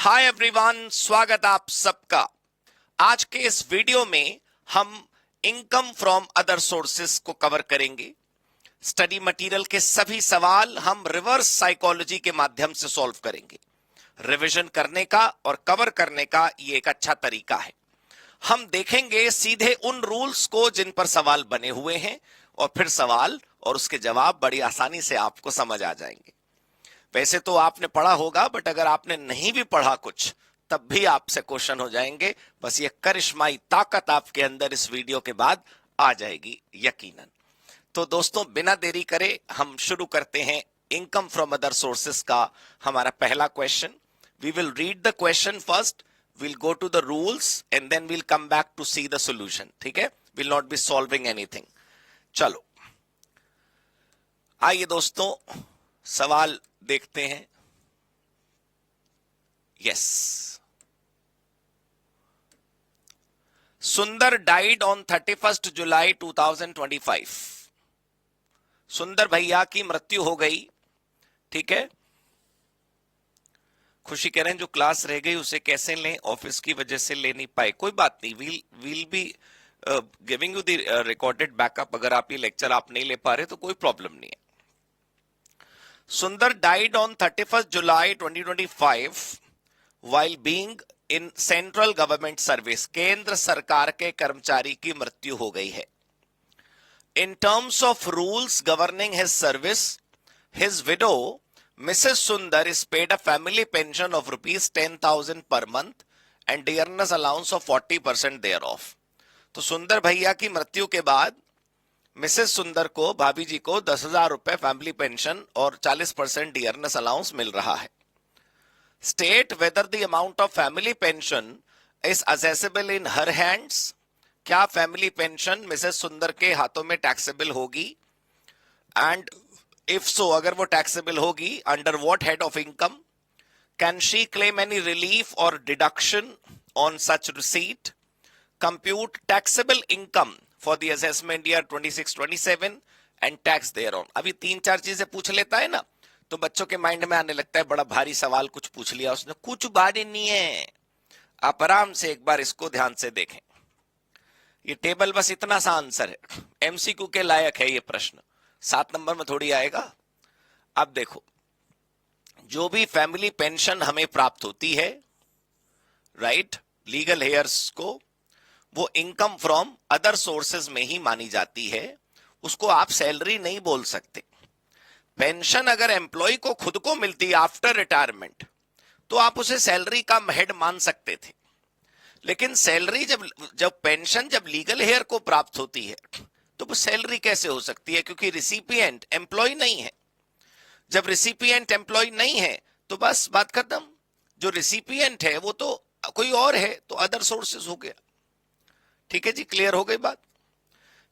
Hi everyone, स्वागत आप सबका। आज के इस वीडियो में हम इनकम फ्रॉम अदर सोर्सेस को कवर करेंगे। स्टडी मटेरियल के सभी सवाल हम रिवर्स साइकोलॉजी के माध्यम से सॉल्व करेंगे। रिवीजन करने का और कवर करने का ये एक अच्छा तरीका है। हम देखेंगे सीधे उन रूल्स को जिन पर सवाल बने हुए हैं और फिर सवाल और उसके जवाब बड़ी आसानी से आपको समझ आ जाएंगे। वैसे तो आपने पढ़ा होगा, बट अगर आपने नहीं भी पढ़ा कुछ तब भी आपसे क्वेश्चन हो जाएंगे। बस ये करिश्माई ताकत आपके अंदर इस वीडियो के बाद आ जाएगी यकीनन। तो दोस्तों, बिना देरी करे हम शुरू करते हैं इनकम फ्रॉम अदर सोर्सेस का हमारा पहला question. We will read the question first, we'll go to the rules and then we'll come back to see the solution. ठीक है, we'll not be solving anything. चलो आइए दोस्तों सवाल देखते हैं। यस, सुंदर डाइड ऑन 31 जुलाई 2025। सुंदर भैया की मृत्यु हो गई। ठीक है, खुशी कह रहे हैं जो क्लास रह गई उसे कैसे लें, ऑफिस की वजह से ले नहीं पाए। कोई बात नहीं, we'll be giving you the recorded backup. अगर आप ये लेक्चर आप नहीं ले पा रहे तो कोई प्रॉब्लम नहीं है। सुंदर died on 31 July 2025 while being in central government service. केंद्र सरकार के कर्मचारी की मृत्यु हो गई है। In terms of rules governing his service, his window Mrs. Sundar is paid a family pension of rupees 10,000 per month and dearness allowance of 40% thereof. तो सुंदर भैया की मृत्यु के बाद मिसेस सुंदर को, भाभी जी को 10,000 रुपए फैमिली पेंशन और 40% डियरनेस अलाउंस मिल रहा है। State whether the amount of family pension is accessible in her hands. क्या फैमिली पेंशन मिसेस सुंदर के हाथों में टैक्सेबल होगी? एंड इफ सो, अगर वो टैक्सेबल होगी, under what head of income? Can she claim any relief और deduction on such receipt? Compute taxable income for the assessment year 26-27 and tax thereon. अभी 3-4 चीजें पूछ लेता है ना तो बच्चों के माइंड में आने लगता है बड़ा भारी सवाल कुछ पूछ लिया उसने। कुछ भारी नहीं है, आप आराम से एक बार इसको ध्यान से देखें। ये टेबल बस इतना सा आंसर है, एमसीक्यू के लायक है ये प्रश्न, 7 नंबर में थोड़ी आएगा। अब देखो, जो भी फैमिली पेंशन हमें प्राप्त होती है, राइट, लीगल हेयर्स को, वो इनकम फ्रॉम अदर सोर्सेज में ही मानी जाती है। उसको आप सैलरी नहीं बोल सकते। पेंशन अगर एम्प्लॉय को खुद को मिलती आफ्टर रिटायरमेंट तो आप उसे सैलरी का हेड मान सकते थे। लेकिन सैलरी जब पेंशन जब लीगल हेयर को प्राप्त होती है तो वो सैलरी कैसे हो सकती है? क्योंकि रिसिपिएंट एम्प्लॉय नहीं है। जब रिसिपिएंट एम्प्लॉय नहीं है तो बस बात खत्म। जो रिसिपिएंट है वो तो कोई और है, तो अदर सोर्सेज हो गया। ठीक है जी, क्लियर हो गई बात।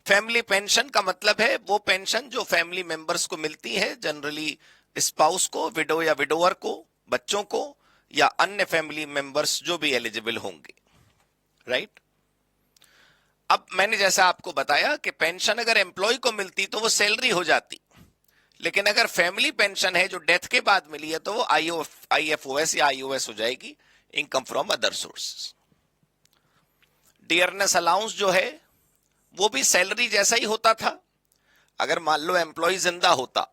फैमिली पेंशन का मतलब है वो पेंशन जो फैमिली मेंबर्स को मिलती है, जनरली स्पाउस को, विडो या विडोअर को, बच्चों को, या अन्य फैमिली मेंबर्स जो भी एलिजिबल होंगे, राइट। अब मैंने जैसा आपको बताया कि पेंशन अगर एम्प्लॉय को मिलती तो वो सैलरी हो जाती, लेकिन अगर फैमिली पेंशन है जो डेथ के बाद मिली है तो वो आईएफओएस या आईओएस हो जाएगी, income from other sources. Dearness allowance जो है वो भी सैलरी जैसा ही होता था। अगर मान लो एम्प्लॉय जिंदा होता,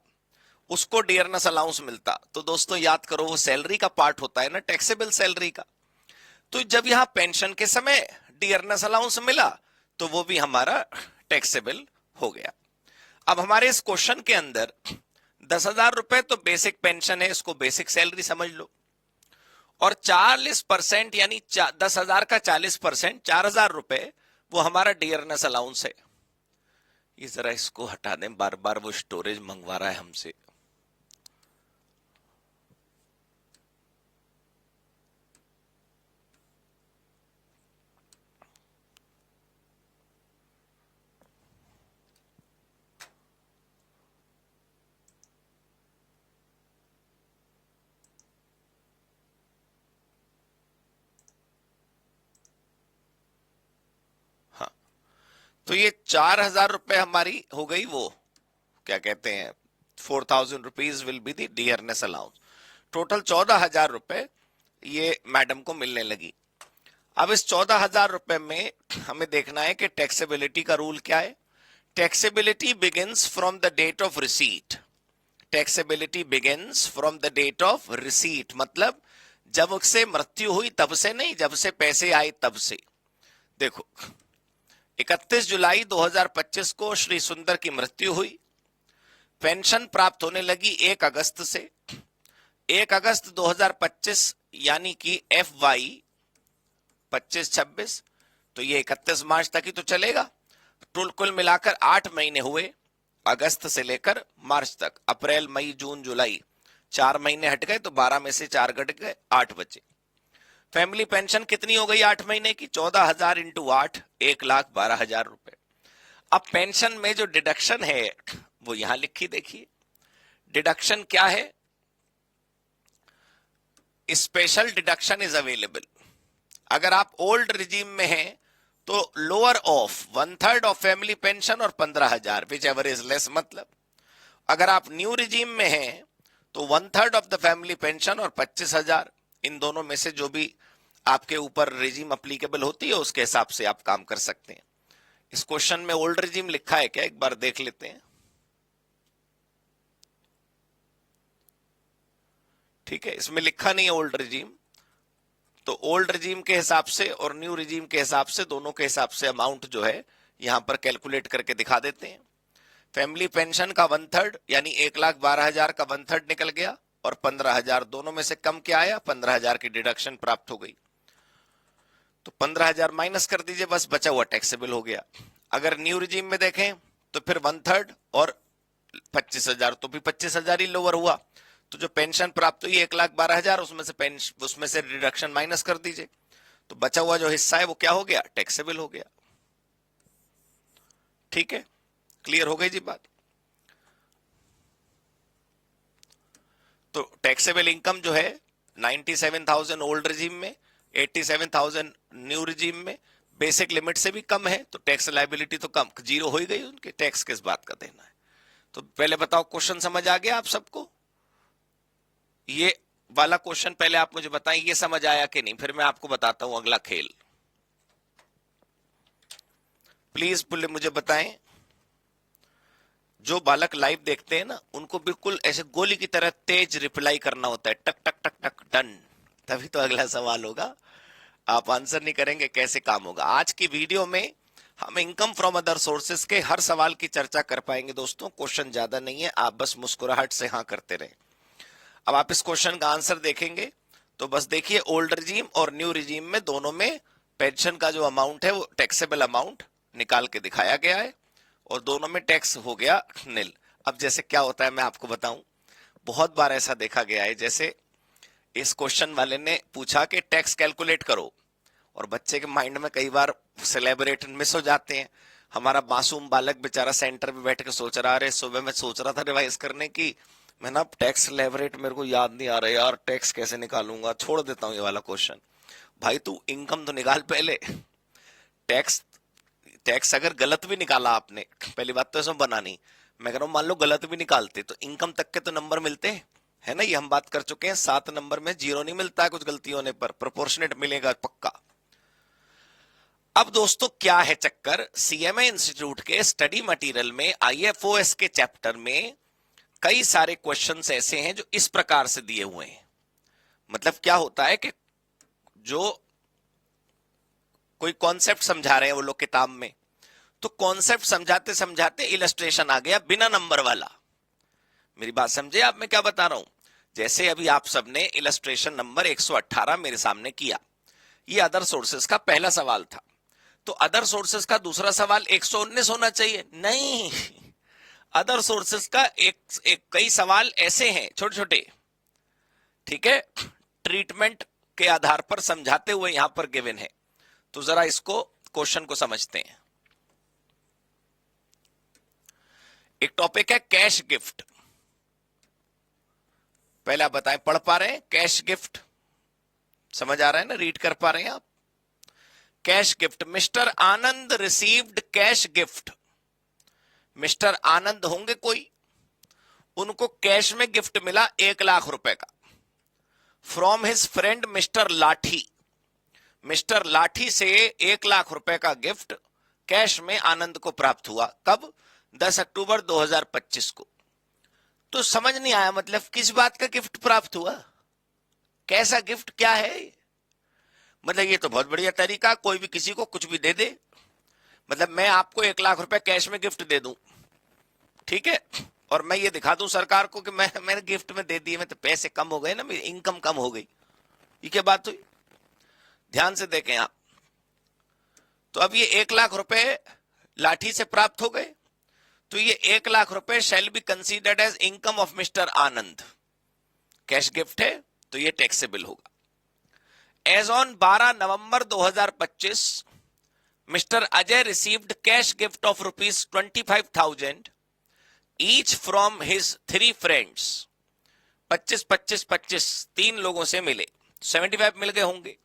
उसको डियरनेस अलाउंस मिलता, तो दोस्तों याद करो वो सैलरी का पार्ट होता है ना, टैक्सेबल सैलरी का। तो जब यहां पेंशन के समय डियरनेस अलाउंस मिला तो वो भी हमारा टैक्सेबल हो गया। अब हमारे इस क्वेश्चन के अंदर 10,000 रुपए तो बेसिक पेंशन है, इसको बेसिक सैलरी समझ लो, और 40% यानी 10,000 का 40%, 4,000 रुपए वो हमारा डियरनेस अलाउंस है। ये जरा इसको हटा दें, बार बार वो स्टोरेज मंगवा रहा है हमसे। तो ये 4,000 रुपए हमारी हो गई, वो क्या कहते हैं, 4,000 rupees will be the dearness allowance. Total 14,000 रुपए ये मैडम को मिलने लगी। अब इस 14,000 रुपए में हमें देखना है कि टैक्सेबिलिटी का रूल क्या है। Taxability begins from the date of receipt. Taxability begins from the date of receipt, मतलब जब उससे मृत्यु हुई तब से नहीं, जब से पैसे आए तब से। देखो 31 जुलाई 2025 को श्री सुंदर की मृत्यु हुई। पेंशन प्राप्त होने लगी 1 अगस्त से। 1 अगस्त 2025 यानी कि FY 25-26, तो ये 31 मार्च तक ही तो चलेगा। कुल मिलाकर 8 महीने हुए, अगस्त से लेकर मार्च तक। अप्रैल, मई, जून, जुलाई, 4 महीने हट गए, तो 12 में से 4 घट गए, 8 बचे। फैमिली पेंशन कितनी हो गई 8 महीने की? 14,000 इंटू 8, 1,12,000 रुपए। अब पेंशन में जो डिडक्शन है वो यहां लिखी, देखिए डिडक्शन क्या है। Special deduction is available. अगर आप ओल्ड रिजीम में हैं तो lower of 1/3 of family pension और 15,000, विच एवर इज लेस। मतलब अगर आप न्यू रिजीम में हैं तो 1/3 ऑफ द फैमिली पेंशन और 25,000, इन दोनों में से जो भी आपके ऊपर रिजीम अप्लीकेबल होती है उसके हिसाब से आप काम कर सकते हैं। इस क्वेश्चन में ओल्ड रिजीम लिखा है क्या, एक बार देख लेते हैं। ठीक है, इसमें लिखा नहीं है ओल्ड रिजीम, तो ओल्ड रिजीम के हिसाब से और न्यू रिजीम के हिसाब से, दोनों के हिसाब से अमाउंट जो है यहां पर कैलकुलेट करके दिखा देते हैं। फैमिली पेंशन का 1/3 यानी 1,12,000 का 1/3 निकल गया, और 15,000 दोनों में से कम क्या आया, 15,000 की डिडक्शन प्राप्त हो गई। तो 15,000 माइनस कर दीजिए, बस बचा हुआ टैक्सेबल हो गया। अगर न्यू रिजीम में देखें तो फिर 1/3 और 25,000, तो भी 25,000 ही लोअर हुआ। तो जो पेंशन प्राप्त हुई 1,12,000, उसमें से डिडक्शन माइनस कर दीजिए, तो बचा हुआ जो हिस्सा है वो क्या हो गया, टैक्सेबल हो गया। ठीक है, क्लियर हो गई जी बात। तो टैक्सेबल इनकम जो है 97,000 ओल्ड रिजीम में, 87,000 न्यू रिजीम में, बेसिक लिमिट से भी कम है, तो टैक्स लायबिलिटी तो कम, जीरो हो ही गई उनके, टैक्स किस बात का देना है। तो पहले बताओ क्वेश्चन समझ आ गया आप सबको? ये वाला क्वेश्चन पहले आप मुझे बताएं, ये समझ आया कि नहीं, फिर मैं आपको बताता हूं अगला खेल। प्लीज मुझे बताएं। जो बालक लाइव देखते हैं ना, उनको बिल्कुल ऐसे गोली की तरह तेज रिप्लाई करना होता है, टक टक टक टक डन, तभी तो अगला सवाल होगा। आप आंसर नहीं करेंगे कैसे काम होगा। आज की वीडियो में हम इनकम फ्रॉम अदर सोर्सेस के हर सवाल की चर्चा कर पाएंगे दोस्तों। क्वेश्चन ज्यादा नहीं है, आप बस मुस्कुराहट से हाँ करते रहे। अब आप इस क्वेश्चन का आंसर देखेंगे तो बस देखिए, ओल्ड रिजीम और न्यू रिजीम में दोनों में पेंशन का जो अमाउंट है वो टैक्सेबल अमाउंट निकाल के दिखाया गया है, और दोनों में टैक्स हो गया नील। अब जैसे क्या होता है मैं आपको बताऊं, बहुत बार ऐसा देखा गया है, जैसे इस क्वेश्चन वाले ने पूछा कि टैक्स कैलकुलेट करो, और बच्चे के माइंड में कई बार सेलिब्रेशन मिस हो जाते हैं। हमारा मासूम बालक बेचारा सेंटर में बैठ के सोच रहा है, सुबह मैं सोच रहा था रिवाइज करने की, मैं ना टैक्स लेवरेट मेरे को याद नहीं आ रहा यार, टैक्स कैसे निकालूंगा, छोड़ देता हूं ये वाला क्वेश्चन। भाई तू इनकम तो निकाल पहले। टैक्स टैक्स अगर गलत भी निकाला आपने, पहली बात तो इसमें बना नहीं, मैं कह रहा हूं मान लो गलत भी निकालते तो इनकम तक के तो नंबर मिलते हैं, है ना, ये हम बात कर चुके हैं। 7 नंबर में 0 नहीं मिलता है, कुछ गलती होने पर प्रोपोर्शनेट मिलेगा पक्का। अब दोस्तों क्या है चक्कर, CMA इंस्टीट्यूट के स्टडी मटेरियल में IFOS के चैप्टर में कई सारे क्वेश्चंस ऐसे हैं जो इस प्रकार से दिए हुए हैं। मतलब क्या होता है कि जो कोई कॉन्सेप्ट समझा रहे हैं वो लोग किताब में, तो कॉन्सेप्ट समझाते समझाते इलस्ट्रेशन आ गया बिना नंबर वाला। मेरी बात समझे आप, मैं क्या बता रहा हूं? जैसे अभी आप सबने इलस्ट्रेशन नंबर 118 मेरे सामने किया, ये अदर सोर्सेस का पहला सवाल था, तो अदर सोर्सेस का दूसरा सवाल 119 होना चाहिए, नहीं। अदर सोर्सेस का एक कई सवाल ऐसे हैं छोटे छोटे, ठीक है, ट्रीटमेंट के आधार पर समझाते हुए यहां पर गिवन है। तो जरा इसको क्वेश्चन को समझते हैं। एक टॉपिक है कैश गिफ्ट। पहले आप बताएं, पढ़ पा रहे हैं? कैश गिफ्ट समझ आ रहा है ना, रीड कर पा रहे हैं आप? कैश गिफ्ट, मिस्टर आनंद रिसीव्ड कैश गिफ्ट। मिस्टर आनंद होंगे कोई, उनको कैश में गिफ्ट मिला 1 लाख रुपए का। फ्रॉम हिज फ्रेंड मिस्टर लाठी। मिस्टर लाठी से 1 लाख रुपए का गिफ्ट कैश में आनंद को प्राप्त हुआ। कब? 10 अक्टूबर 2025 को। तो समझ नहीं आया, मतलब किस बात का गिफ्ट प्राप्त हुआ, कैसा गिफ्ट, क्या है? मतलब ये तो बहुत बढ़िया तरीका, कोई भी किसी को कुछ भी दे दे। मतलब मैं आपको 1 लाख रुपए कैश में गिफ्ट दे दूं, ठीक है, और मैं ये दिखा दूं सरकार को कि मैंने गिफ्ट में दे दिए, मैं तो पैसे कम हो गए ना, मेरी इनकम कम हो गई। ये क्या बात हुई? ध्यान से देखें आप। तो अब ये 1 लाख रुपए लाठी से प्राप्त हो गए, तो ये 1 लाख रुपए shall be considered as income of mister Anand. Cash gift है तो ये टैक्सेबल होगा। As on 12 November 2025 mister Ajay received cash gift of ₹25,000 each from his 3 friends. 25 25 25 3 लोगों से मिले, 75 मिल गए होंगे।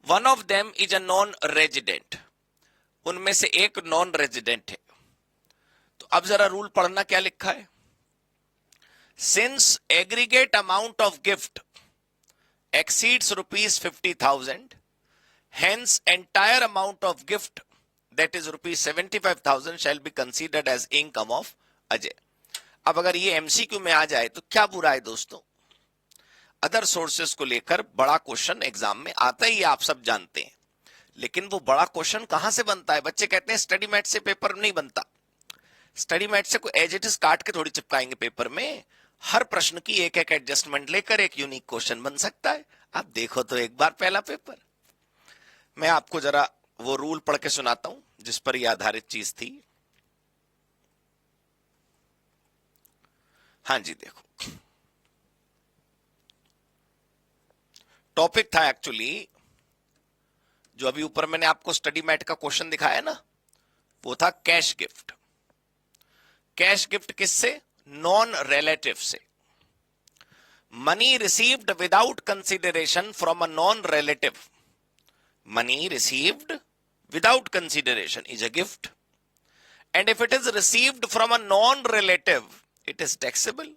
One of them is a non resident, उनमें से एक नॉन रेजिडेंट है। तो अब जरा रूल पढ़ना, क्या लिखा है। Since aggregate amount of gift exceeds ₹50,000, hence entire amount of gift, that is ₹75,000, shall be considered as income of Ajay. अब अगर ये एमसीक्यू में आ जाए तो क्या बुरा है दोस्तों। अदर सोर्सेस को लेकर बड़ा क्वेश्चन एग्जाम में आता ही, आप सब जानते हैं, लेकिन वो बड़ा क्वेश्चन कहां से बनता है? बच्चे कहते हैं स्टडी मैट से पेपर नहीं बनता। स्टडी मैट से कोई एज इट इज काट के थोड़ी चिपकाएंगे पेपर में। हर प्रश्न की एक एक एडजस्टमेंट लेकर एक यूनिक क्वेश्चन बन सकता है। आप देखो तो एक बार पहला पेपर। मैं आपको जरा वो रूल पढ़ के सुनाता हूं जिस पर यह आधारित चीज थी। हाँ जी, देखो टॉपिक था एक्चुअली, जो अभी ऊपर मैंने आपको स्टडी मैट का क्वेश्चन दिखाया ना, वो था कैश गिफ्ट। कैश गिफ्ट किससे? नॉन रिलेटिव से। Money received without consideration from a non relative, money received without consideration is a gift, and if it is received from a non relative it is taxable.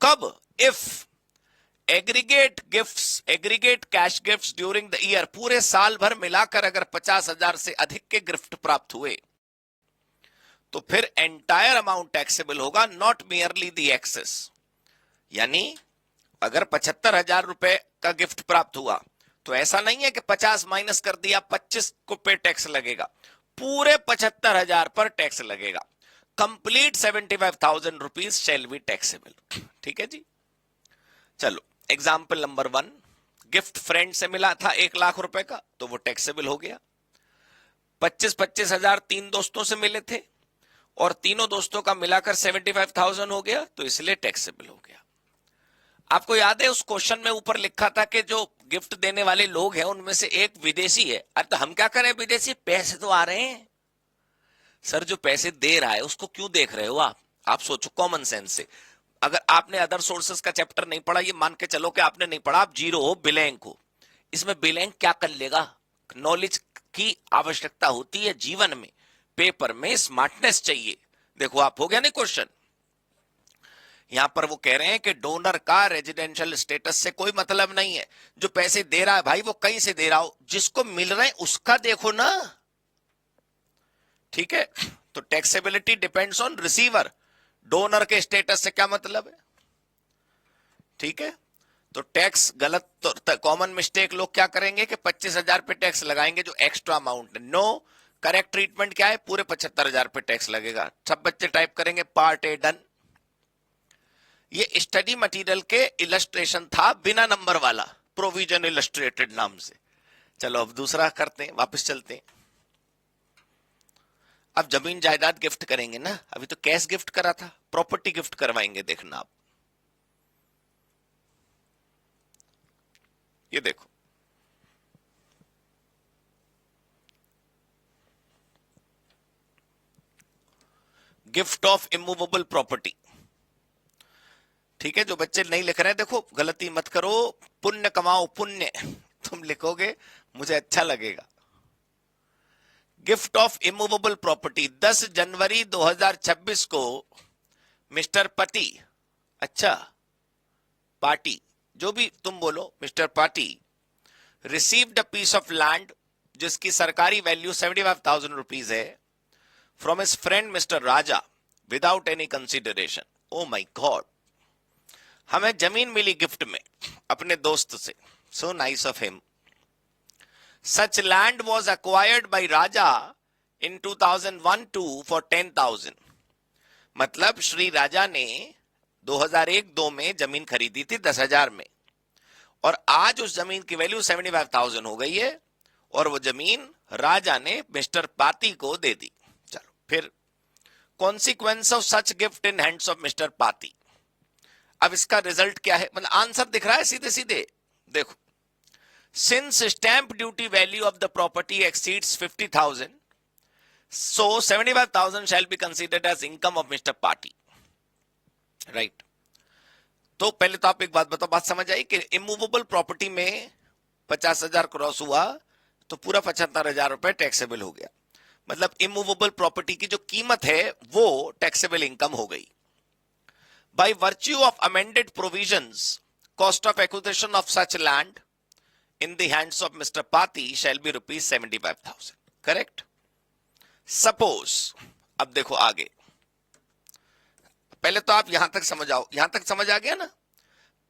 कब? If aggregate gifts, aggregate cash gifts during the year, पूरे साल भर मिलाकर अगर 50,000 से अधिक के gift प्राप्त हुए तो फिर एंटायर अमाउंट टैक्सेबल होगा, नॉट मियरली द एक्सेस। यानी अगर 75,000 रुपए का गिफ्ट प्राप्त हुआ तो ऐसा नहीं है कि 50 माइनस कर दिया 25 को पे टैक्स लगेगा, पूरे 75,000 पर टैक्स लगेगा। Complete 75,000 rupees shell be taxable. ठीक है जी। चलो एग्जाम्पल नंबर 1, गिफ्ट फ्रेंड से मिला था 1 लाख रुपए का, तो वो टैक्सेबल हो गया। 25,000 3 दोस्तों से मिले थे और तीनों दोस्तों का मिलाकर 75,000 हो गया, तो इसलिए टैक्सेबल हो गया। आपको याद है उस क्वेश्चन में ऊपर लिखा था कि जो गिफ्ट देने वाले लोग हैं उनमें से एक विदेशी है। अरे तो हम क्या करें, विदेशी पैसे तो आ रहे हैं। सर जो पैसे दे रहा है उसको क्यों देख रहे हो आप सोचो कॉमन सेंस से। अगर आपने अदर सोर्सेस का चैप्टर नहीं पढ़ा, ये मान के चलो कि आपने नहीं पढ़ा, आप जीरो हो, ब्लैंक हो, इसमें ब्लैंक क्या कर लेगा। नॉलेज की आवश्यकता होती है जीवन में, पेपर में स्मार्टनेस चाहिए। देखो आप हो गया नहीं क्वेश्चन। यहां पर वो कह रहे हैं कि डोनर का रेजिडेंशियल स्टेटस से कोई मतलब नहीं है। जो पैसे दे रहा है भाई वो कहीं से दे रहा हो, जिसको मिल रहे हैं उसका देखो ना। ठीक है, तो taxability depends on receiver, donor के स्टेटस से क्या मतलब है। ठीक है, तो टैक्स गलत, तो कॉमन मिस्टेक लोग क्या करेंगे कि 25,000 पे टैक्स लगाएंगे जो एक्स्ट्रा अमाउंट है। नो, करेक्ट ट्रीटमेंट क्या है, पूरे 75,000 पे टैक्स लगेगा। सब बच्चे टाइप करेंगे पार्ट ए डन। ये स्टडी मटेरियल के इलस्ट्रेशन था बिना नंबर वाला, प्रोविजन इलस्ट्रेटेड नाम से। चलो अब दूसरा करते हैं, वापस चलते हैं। अब जमीन जायदाद गिफ्ट करेंगे ना, अभी तो कैश गिफ्ट करा था, प्रॉपर्टी गिफ्ट करवाएंगे। देखना आप, ये देखो गिफ्ट ऑफ इमूवेबल प्रॉपर्टी। ठीक है, जो बच्चे नहीं लिख रहे हैं देखो गलती मत करो, पुण्य कमाओ पुण्य, तुम लिखोगे मुझे अच्छा लगेगा। Gift of immovable property 10 January 2026 को मिस्टर पति, अच्छा पार्टी जो भी तुम बोलो, mister Pati received a piece of land जिसकी सरकारी वैल्यू 75,000 रुपीज है from his friend mister Raja without any consideration. Oh my god, हमें जमीन मिली गिफ्ट में अपने दोस्त से, so nice of him. Such land was acquired by Raja in 2001-2 for 10,000। मतलब श्री राजा ने 2001-2 में जमीन खरीदी थी 10,000 में, और आज उस जमीन की वैल्यू 75,000 हो गई है, और वो जमीन राजा ने मिस्टर पाती को दे दी। चलो फिर, consequence of such gift in hands of mister पाती। अब इसका रिजल्ट क्या है, मतलब आंसर दिख रहा है सीधे सीधे, देखो। Since stamp duty value of the property exceeds 50,000, so 75,000 shall be considered as income of Mr. Party, right? तो पहले तो आप एक बात बताओ, बात समझ आई कि इमूवेबल प्रॉपर्टी में 50,000 क्रॉस हुआ तो पूरा 75,000 रुपए टैक्सेबल हो गया। मतलब इमूवेबल प्रॉपर्टी की जो कीमत है वो टैक्सेबल इनकम हो गई। By virtue of amended provisions, cost of acquisition of such land in the hands of mister पाती शैल बी ₹75,000, करेक्ट? सपोज, अब देखो आगे, पहले तो आप यहां तक समझ आओ, यहां तक समझ आ गया ना?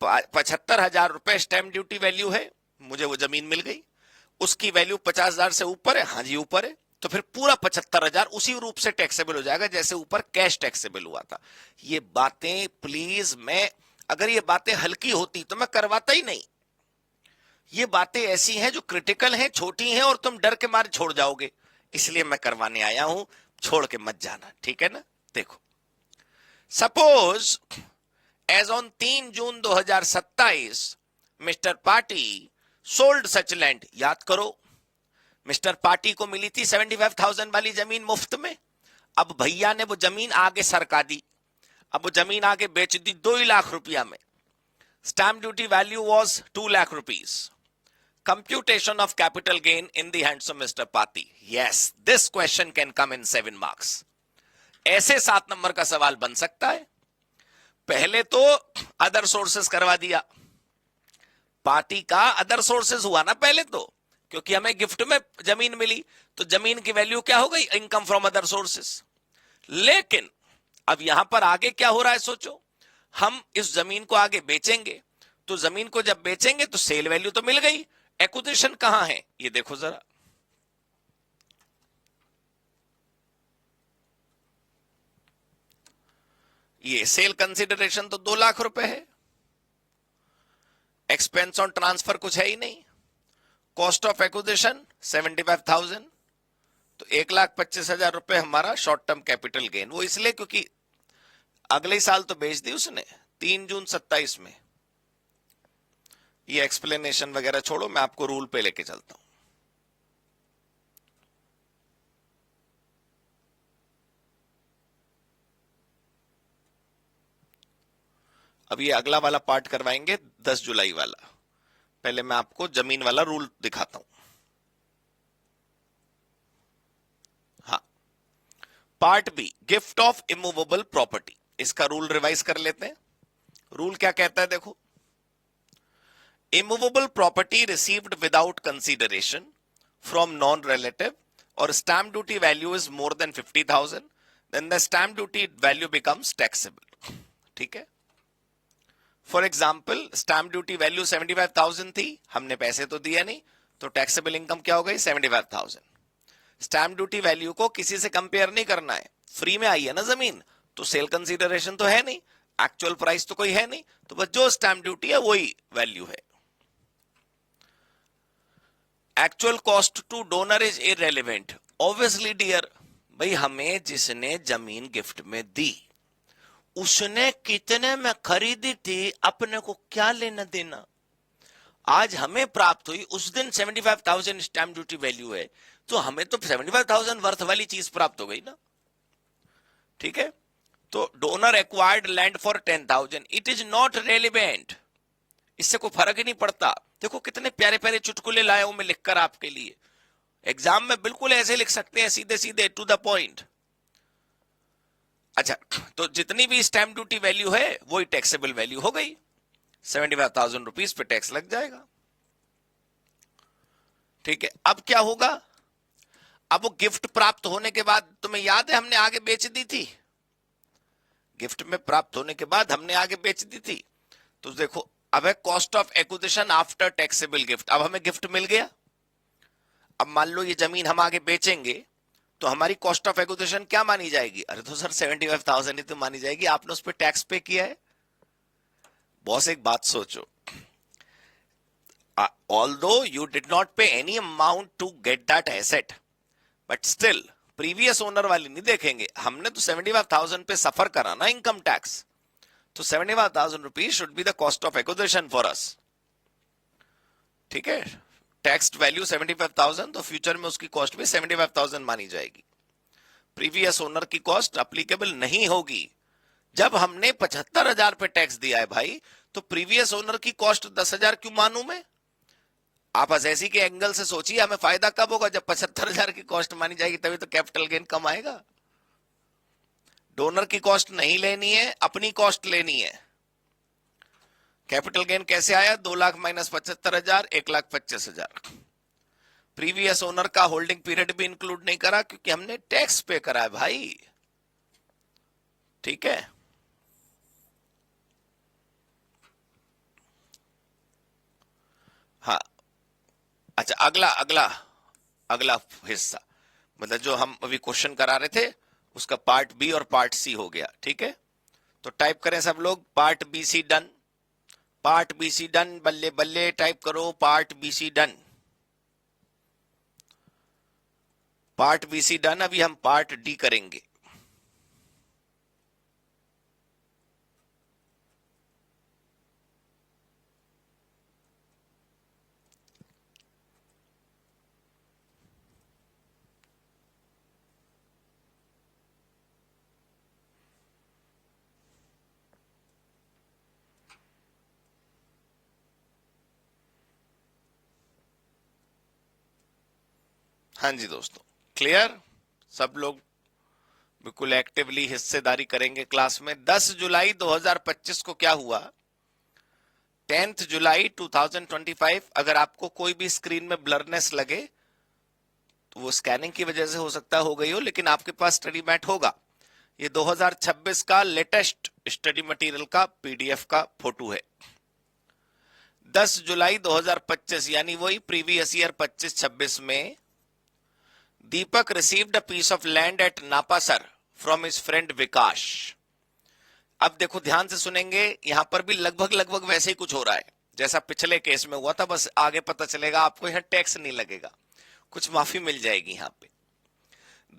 75,000 रुपए स्टैंप ड्यूटी वैल्यू है, मुझे वो जमीन मिल गई, उसकी वैल्यू 50,000 से ऊपर है, हाँ जी ऊपर है, तो फिर पूरा 75,000 उसी रूप से टैक्सेबल हो जाएगा जैसे ऊपर कैश टैक्सेबल हुआ था। ये बातें प्लीज, मैं अगर ये बातें हल्की होती तो मैं करवाता ही नहीं। ये बातें ऐसी हैं जो क्रिटिकल हैं, छोटी हैं, और तुम डर के मारे छोड़ जाओगे, इसलिए मैं करवाने आया हूं, छोड़ के मत जाना, ठीक है ना? देखो, suppose as on 3 June 2027 mister Parti sold such land. याद करो, मिस्टर पार्टी को मिली थी 75,000 वाली जमीन मुफ्त में, अब भैया ने वो जमीन आगे सरका दी, अब वो जमीन आगे बेच दी 2 लाख रुपया में। Stamp duty value was 2 lakh rupees. Computation of capital gain in the hands of Mr. Pati. Yes, this question can come in 7 marks. ऐसे 7 नंबर का सवाल बन सकता है। पहले तो अदर सोर्सेस करवा दिया, पार्टी का अदर सोर्सेस हुआ ना पहले तो, क्योंकि हमें गिफ्ट में जमीन मिली तो जमीन की वैल्यू क्या हो गई, इनकम फ्रॉम अदर सोर्सेस। लेकिन अब यहां पर आगे क्या हो रहा है सोचो, हम इस जमीन को आगे बेचेंगे, तो जमीन को जब बेचेंगे तो सेल वैल्यू तो मिल गई, एक्विजिशन कहां है ये देखो जरा। ये सेल कंसिडरेशन तो 2 लाख रुपए है, एक्सपेंस ऑन ट्रांसफर कुछ है ही नहीं, कॉस्ट ऑफ एक्विजिशन 75,000, तो 1,25,000 रुपए हमारा शॉर्ट टर्म कैपिटल गेन। वो इसलिए क्योंकि अगले साल तो बेच दी उसने 3 जून 27 में। ये एक्सप्लेनेशन वगैरह छोड़ो, मैं आपको रूल पे लेके चलता हूं। अब ये अगला वाला पार्ट करवाएंगे 10 जुलाई वाला, पहले मैं आपको जमीन वाला रूल दिखाता हूं। हाँ, part B, gift of immovable property, इसका रूल रिवाइज कर लेते हैं। रूल क्या कहता है देखो, immovable property received without consideration from non-relative or stamp duty value is more than 50,000, then the stamp duty value becomes taxable। ठीक है, for example stamp duty value 75,000 थी, हमने पैसे तो दिया नहीं, तो टैक्सेबल इनकम क्या हो गई 75,000। स्टैंप ड्यूटी वैल्यू को किसी से कंपेयर नहीं करना है, फ्री में आई है ना जमीन, तो सेल कंसिडरेशन तो है नहीं, एक्चुअल प्राइस तो कोई है नहीं, तो बस जो स्टैंप ड्यूटी है वही वैल्यू है। Actual cost to donor is irrelevant, obviously dear, भाई हमें जिसने जमीन गिफ्ट में दी उसने कितने में खरीदी थी, अपने को क्या लेना देना। आज हमें प्राप्त हुई, उस दिन 75,000 स्टैंप ड्यूटी वैल्यू है, तो हमें तो 75,000 वर्थ वाली चीज प्राप्त हो गई ना। ठीक है, तो donor acquired land for 10,000, it is not relevant, इससे कोई फर्क ही नहीं पड़ता। देखो कितने प्यारे प्यारे चुटकुले लाया हूं मैं लिखकर आपके लिए, एग्जाम में बिल्कुल ऐसे लिख सकते हैं, सीधे सीधे टू द पॉइंट। अच्छा, तो जितनी भी स्टैंप ड्यूटी वैल्यू है वही टैक्सेबल वैल्यू हो गई। ₹75,000 पे टैक्स लग जाएगा। ठीक है, अब क्या होगा? अब वो गिफ्ट प्राप्त होने के बाद तुम्हें याद है हमने आगे बेच दी थी, गिफ्ट में प्राप्त होने के बाद हमने आगे बेच दी थी। तो देखो अब है cost of acquisition after taxable gift. अब हमें गिफ्ट मिल गया, अब मान लो ये जमीन हम आगे बेचेंगे तो हमारी कॉस्ट ऑफ एक्विजिशन क्या मानी जाएगी? अरे तो सर 75,000 ही तो मानी जाएगी, आपने उस पर टैक्स पे किया है। बॉस एक बात सोचो, although you did not pay any amount to get that asset, but still previous owner वाली नहीं देखेंगे, हमने तो 75,000 पे सफर करा ना इनकम टैक्स, तो 75,000 rupees should be the cost of acquisition for us. ठीक है, टैक्स्ड वैल्यू 75,000, तो फ्यूचर में उसकी कॉस्ट भी 75,000 मानी जाएगी। प्रीवियस ओनर की कॉस्ट अप्लीकेबल नहीं होगी। जब हमने 75,000 पे टैक्स दिया है भाई, तो प्रीवियस ओनर की कॉस्ट 10,000 क्यों मानू मैं? आप असेसी के एंगल से सोचिए, हमें फायदा कब होगा? जब 75,000 की कॉस्ट मानी जाएगी, तभी तो कैपिटल गेन कम आएगा। डोनर की कॉस्ट नहीं लेनी है, अपनी कॉस्ट लेनी है। कैपिटल गेन कैसे आया? 2 लाख माइनस 75,000, 1,25,000। प्रीवियस ओनर का होल्डिंग पीरियड भी इंक्लूड नहीं करा, क्योंकि हमने टैक्स पे करा है भाई। ठीक है, हाँ। अच्छा, अगला अगला अगला हिस्सा, मतलब जो हम अभी क्वेश्चन करा रहे थे उसका पार्ट बी और पार्ट सी हो गया। ठीक है, तो टाइप करें सब लोग, part B C done, part B C done, बल्ले बल्ले टाइप करो, part B C done, part B C done. अभी हम पार्ट डी करेंगे। हाँ जी दोस्तों, क्लियर? सब लोग बिल्कुल एक्टिवली हिस्सेदारी करेंगे क्लास में। 10 जुलाई 2025 को क्या हुआ? 10 जुलाई 2025। अगर आपको कोई भी स्क्रीन में ब्लरनेस लगे तो वो स्कैनिंग की वजह से हो सकता हो गई हो, लेकिन आपके पास स्टडी मैट होगा। ये 2026 का लेटेस्ट स्टडी मटेरियल का पीडीएफ का फोटो है। 10 जुलाई 2025 यानी वही प्रीवियस ईयर 25-26 में Deepak received a piece of land at Napasar from his friend Vikas. अब देखो ध्यान से सुनेंगे, यहां पर भी लगभग लगभग वैसे ही कुछ हो रहा है जैसा पिछले केस में हुआ था, बस आगे पता चलेगा आपको, यहां टैक्स नहीं लगेगा, कुछ माफी मिल जाएगी यहां पे।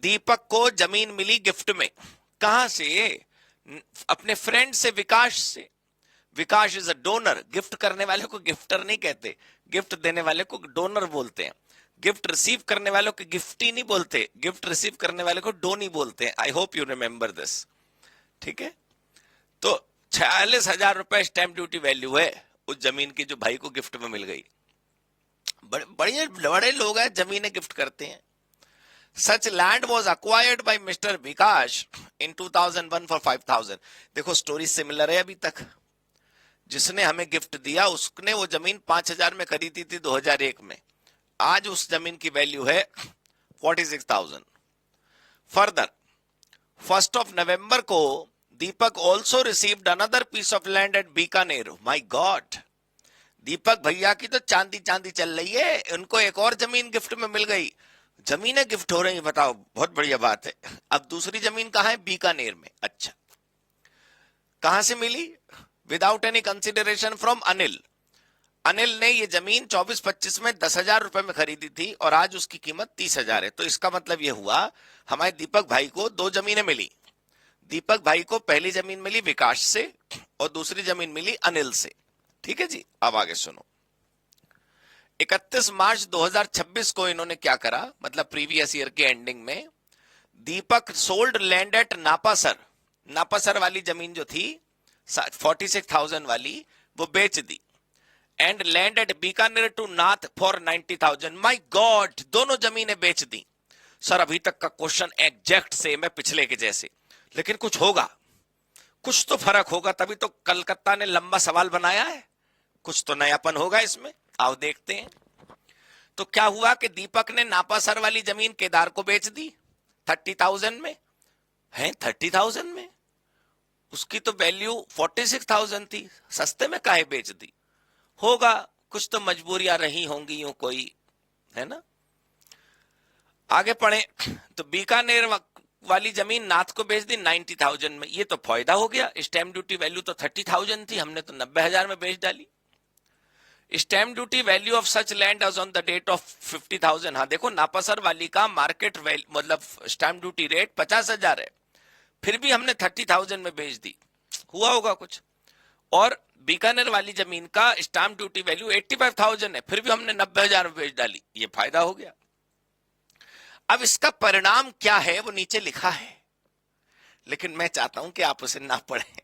दीपक को जमीन मिली गिफ्ट में, कहां से? अपने फ्रेंड से, विकास से। विकास इज अ डोनर। गिफ्ट करने वाले को गिफ्टर नहीं कहते, गिफ्ट देने वाले को डोनर बोलते हैं। गिफ्ट रिसीव करने वालों को गिफ्टी नहीं बोलते, गिफ्ट रिसीव करने वाले को डोनी बोलते हैं। I hope you remember this. ठीक है, तो 46,000 रुपए स्टैंप ड्यूटी वैल्यू है उस जमीन की जो भाई को गिफ्ट में मिल गई। बड़े बड़े लोग हैं, जमीनें गिफ्ट करते हैं। Such land was acquired by mister Vikas in 2001 for 5,000। देखो स्टोरी सिमिलर है अभी तक। जिसने हमें गिफ्ट दिया उसने वो जमीन 5,000 में खरीदी थी 2001 में, आज उस जमीन की वैल्यू है 46,000। फर्दर 1 नवंबर को Deepak also received another piece of land at Bikaner. My God, Deepak भैया की तो चांदी चांदी चल रही है, उनको एक और जमीन गिफ्ट में मिल गई। जमीनें गिफ्ट हो रही, बताओ, बहुत बढ़िया बात है। अब दूसरी जमीन कहां है? बीकानेर में। अच्छा, कहां से मिली? Without any consideration from Anil. Anil ने ये जमीन 24-25 में 10,000 रुपए में खरीदी थी और आज उसकी कीमत 30,000 है। तो इसका मतलब ये हुआ हमारे दीपक भाई को 2 जमीनें मिली। दीपक भाई को पहली जमीन मिली विकास से और दूसरी जमीन मिली अनिल से। ठीक है जी, अब आगे सुनो। 31 मार्च 2026 को इन्होंने क्या करा, मतलब प्रीवियस ईयर के एंडिंग में, Deepak sold land at Napasar. Napasar वाली जमीन जो थी 46,000 वाली, वो बेच दी। And land at Bikaner to Nath for 90,000। My God, दोनों जमीनें बेच दी। सर अभी तक का क्वेश्चन एग्जैक्ट सेम है पिछले के जैसे, लेकिन कुछ होगा, कुछ तो फर्क होगा, तभी तो कलकत्ता ने लंबा सवाल बनाया है। कुछ तो नयापन होगा इसमें, आओ देखते हैं। तो क्या हुआ कि दीपक ने नापासर वाली जमीन केदार को बेच दी 30,000 में। है 30,000 में, उसकी तो वैल्यू 46,000 थी, सस्ते में काहे बेच दी। होगा कुछ तो मजबूरियां रही होंगी यूं कोई, है ना। आगे पढ़े तो बीकानेर वाली जमीन नाथ को बेच दी 90,000 में। ये तो फायदा हो गया, स्टैम्प ड्यूटी वैल्यू तो 30,000 थी, हमने तो 90,000 में बेच डाली। Stamp duty value of such land as on the date of 50,000। हाँ देखो, नापासर वाली का मार्केट वैल्यू मतलब स्टैम्प ड्यूटी रेट 50,000 है, फिर भी हमने 30,000 में बेच दी, हुआ होगा कुछ। और बीकानेर वाली जमीन का स्टैम्प ड्यूटी वैल्यू 85,000 है, फिर भी हमने 90,000 में बेच डाली, ये फायदा हो गया। अब इसका परिणाम क्या है वो नीचे लिखा है, लेकिन मैं चाहता हूं कि आप उसे ना पढ़ें,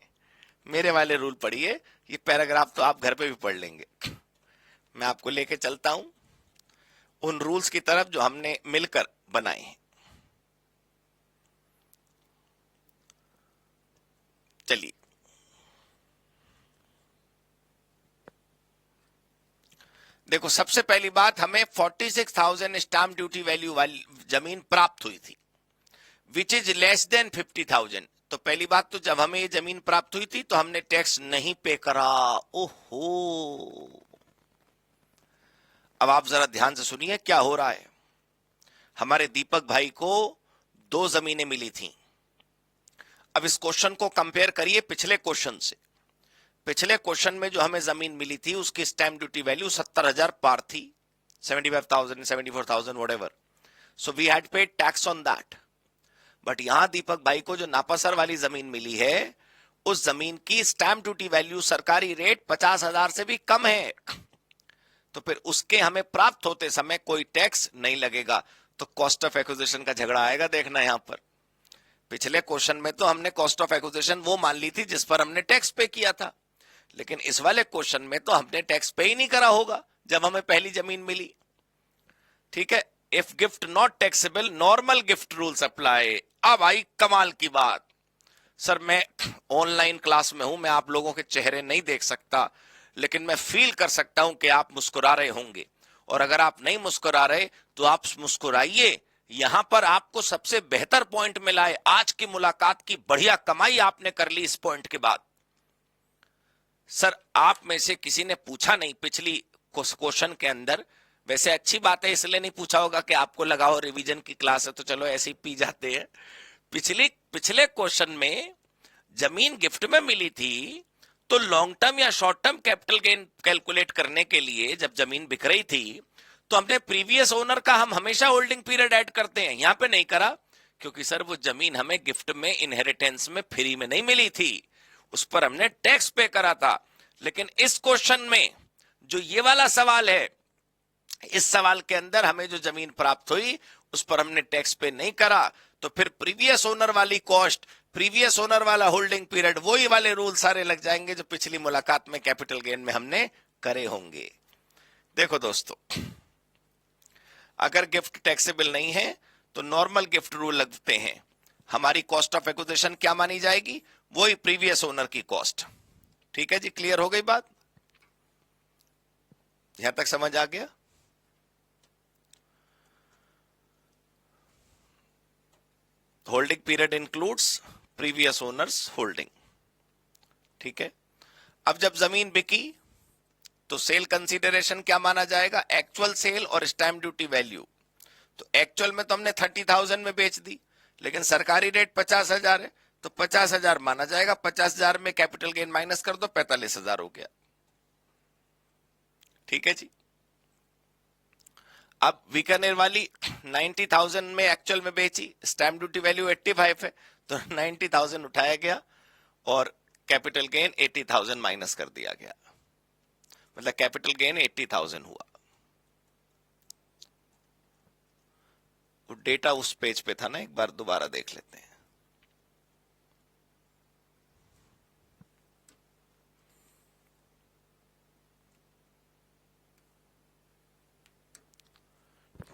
मेरे वाले रूल पढ़िए। ये पैराग्राफ तो आप घर पे भी पढ़ लेंगे। मैं आपको लेके चलता हूं उन रूल्स की तरफ जो हमने मिलकर बनाए हैं। चलिए, देखो सबसे पहली बात, हमें 46,000 स्टाम्प ड्यूटी वैल्यू वाली जमीन प्राप्त हुई थी, विच इज लेस देन 50,000। तो पहली बात तो जब हमें ये जमीन प्राप्त हुई थी तो हमने टैक्स नहीं पे करा। ओहो, अब आप जरा ध्यान से सुनिए क्या हो रहा है। हमारे दीपक भाई को 2 जमीनें मिली थी। अब इस क्वेश्चन को कंपेयर करिए पिछले क्वेश्चन से। पिछले क्वेश्चन में जो हमें जमीन मिली थी उसकी स्टैम्प ड्यूटी वैल्यू 70,000 पार थी, 75,000, 74,000 whatever, so we had paid tax on that. But यहां दीपक भाई को जो नापासर वाली जमीन मिली है, उस जमीन की स्टैम्प ड्यूटी वैल्यू सरकारी रेट 50,000 से भी कम है, तो फिर उसके हमें प्राप्त होते समय कोई टैक्स नहीं लगेगा। तो कॉस्ट ऑफ एक्विजिशन का झगड़ा आएगा, देखना यहां पर। पिछले क्वेश्चन में तो हमने कॉस्ट ऑफ एक्विजिशन वो मान ली थी जिस पर हमने टैक्स पे किया था, लेकिन इस वाले क्वेश्चन में तो हमने टैक्स पे ही नहीं करा होगा जब हमें पहली जमीन मिली। ठीक है, if gift not taxable normal gift rules apply. अब आई कमाल की बात। सर मैं ऑनलाइन क्लास में हूं, मैं आप लोगों के चेहरे नहीं देख सकता, लेकिन मैं फील कर सकता हूं कि आप मुस्कुरा रहे होंगे। और अगर आप नहीं मुस्कुरा रहे तो आप मुस्कुराइए, यहां पर आपको सबसे बेहतर पॉइंट मिला है। आज की मुलाकात की बढ़िया कमाई आपने कर ली इस पॉइंट के बाद। सर आप में से किसी ने पूछा नहीं पिछली क्वेश्चन के अंदर, वैसे अच्छी बात है, इसलिए नहीं पूछा होगा कि आपको लगाओ रिवीजन की क्लास है तो चलो ऐसे ही पी जाते हैं। पिछले क्वेश्चन में जमीन गिफ्ट में मिली थी, तो लॉन्ग टर्म या short term capital gain calculate करने के लिए जब जमीन बिक रही थी तो हमने प्रीवियस ओनर का हम हमेशा होल्डिंग पीरियड ऐड करते हैं, यहां पे नहीं करा, क्योंकि सर वो जमीन हमें गिफ्ट में इनहेरिटेंस में फ्री में नहीं मिली थी, उस पर हमने टैक्स पे करा था। लेकिन इस क्वेश्चन में जो ये वाला सवाल है, इस सवाल के अंदर हमें जो जमीन प्राप्त हुई उस पर हमने टैक्स पे नहीं करा, तो फिर प्रीवियस ओनर वाली कॉस्ट, प्रीवियस ओनर वाला होल्डिंग पीरियड, वही वाले रूल सारे लग जाएंगे जो पिछली मुलाकात में कैपिटल गेन में हमने करे होंगे। देखो दोस्तों, अगर गिफ्ट टैक्सेबल नहीं है तो नॉर्मल गिफ्ट रूल लगते हैं। हमारी कॉस्ट ऑफ एक्विजिशन क्या मानी जाएगी, वही प्रीवियस ओनर की कॉस्ट। ठीक है जी, क्लियर हो गई बात, यहां तक समझ आ गया। Holding period includes previous owners holding. ठीक है, अब जब जमीन बिकी तो सेल कंसीडरेशन क्या माना जाएगा, एक्चुअल सेल और स्टैम्प ड्यूटी वैल्यू। तो एक्चुअल में तो हमने 30,000 में बेच दी, लेकिन सरकारी रेट 50,000 है, तो 50,000 माना जाएगा। 50,000 में कैपिटल गेन माइनस कर दो, 45,000 हो गया। ठीक है जी। अब बीकानेर वाली 90,000 में एक्चुअल में बेची, स्टैम्प ड्यूटी वैल्यू 85 है, तो 90,000 उठाया गया और कैपिटल गेन 80,000 माइनस कर दिया गया, मतलब कैपिटल गेन 80,000 हुआ। वो डेटा उस पेज पे था ना, एक बार दोबारा देख लेते हैं।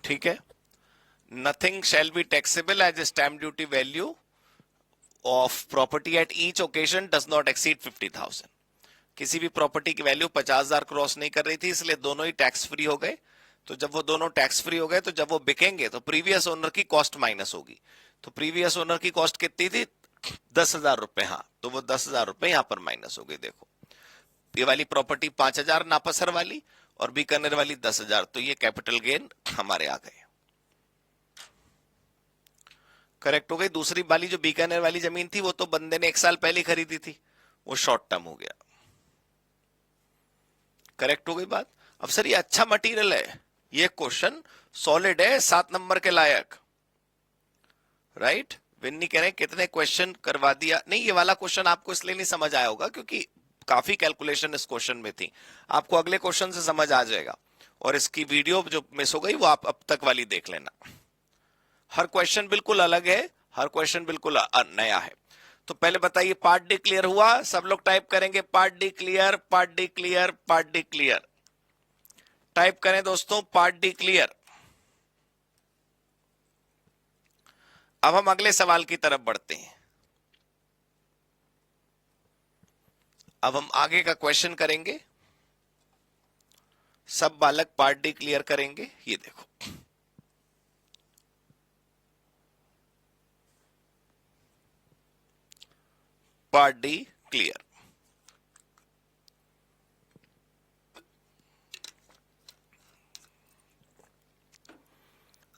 ठीक है, nothing shall be taxable as a stamp duty value of property at each occasion does not exceed 50,000। किसी भी प्रॉपर्टी की वैल्यू 50,000 क्रॉस नहीं कर रही थी, इसलिए दोनों ही टैक्स फ्री हो गए। तो जब वो दोनों टैक्स फ्री हो गए तो जब वो बिकेंगे तो प्रीवियस ओनर की कॉस्ट माइनस होगी। तो प्रीवियस ओनर की कॉस्ट कितनी थी? 10,000 रुपए। हाँ, तो वो 10,000 रुपए यहां पर माइनस हो गई। देखो, ये वाली प्रॉपर्टी 5,000 नापसर वाली और बीकानेर वाली 10,000, तो ये कैपिटल गेन हमारे आ गए। करेक्ट हो गई। दूसरी वाली जो बीकानेर वाली जमीन थी वो तो बंदे ने 1 साल पहले खरीदी थी, वो शॉर्ट टर्म हो गया। करेक्ट हो गई बात। अब सर ये अच्छा मटेरियल है, ये क्वेश्चन सॉलिड है, 7 नंबर के लायक। राइट, विन्नी कह रहे हैं कितने क्वेश्चन करवा दिया। नहीं, ये वाला क्वेश्चन आपको इसलिए नहीं समझ आया होगा क्योंकि काफी कैलकुलेशन इस क्वेश्चन में थी। आपको अगले क्वेश्चन से समझ आ जाएगा। और इसकी वीडियो जो मिस हो गई वो आप अब तक वाली देख लेना। हर क्वेश्चन बिल्कुल अलग है, हर क्वेश्चन बिल्कुल नया है। तो पहले बताइए, पार्ट डी क्लियर हुआ? सब लोग टाइप करेंगे part D clear, part D clear, part D clear. Type करें दोस्तों, पार्ट डी क्लियर। अब हम अगले सवाल की तरफ बढ़ते हैं। अब हम आगे का क्वेश्चन करेंगे। सब बालक पार्ट डी क्लियर करेंगे। ये देखो, पार्ट डी क्लियर।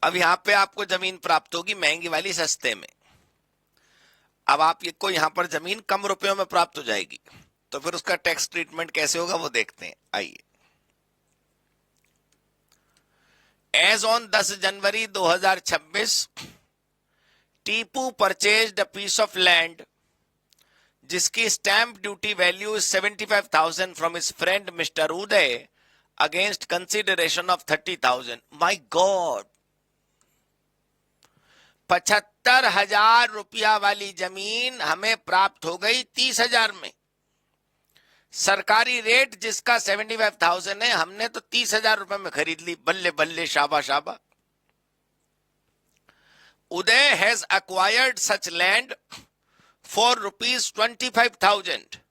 अब यहां पे आपको जमीन प्राप्त होगी महंगी वाली सस्ते में। अब आप ये को यहां पर जमीन कम रुपयों में प्राप्त हो जाएगी, तो फिर उसका टैक्स ट्रीटमेंट कैसे होगा वो देखते हैं। आइए, as on 10 January 2026 Tipu purchased a piece of land जिसकी stamp duty value 75,000 from his friend mister Uday against consideration of 30,000। My God, 75,000 रुपया वाली जमीन हमें प्राप्त हो गई 30,000 में। सरकारी रेट जिसका 75,000 है, हमने तो 30,000 रुपए में खरीद ली। बल्ले बल्ले, शाबा शाबा। Uday has acquired such land for ₹25,000।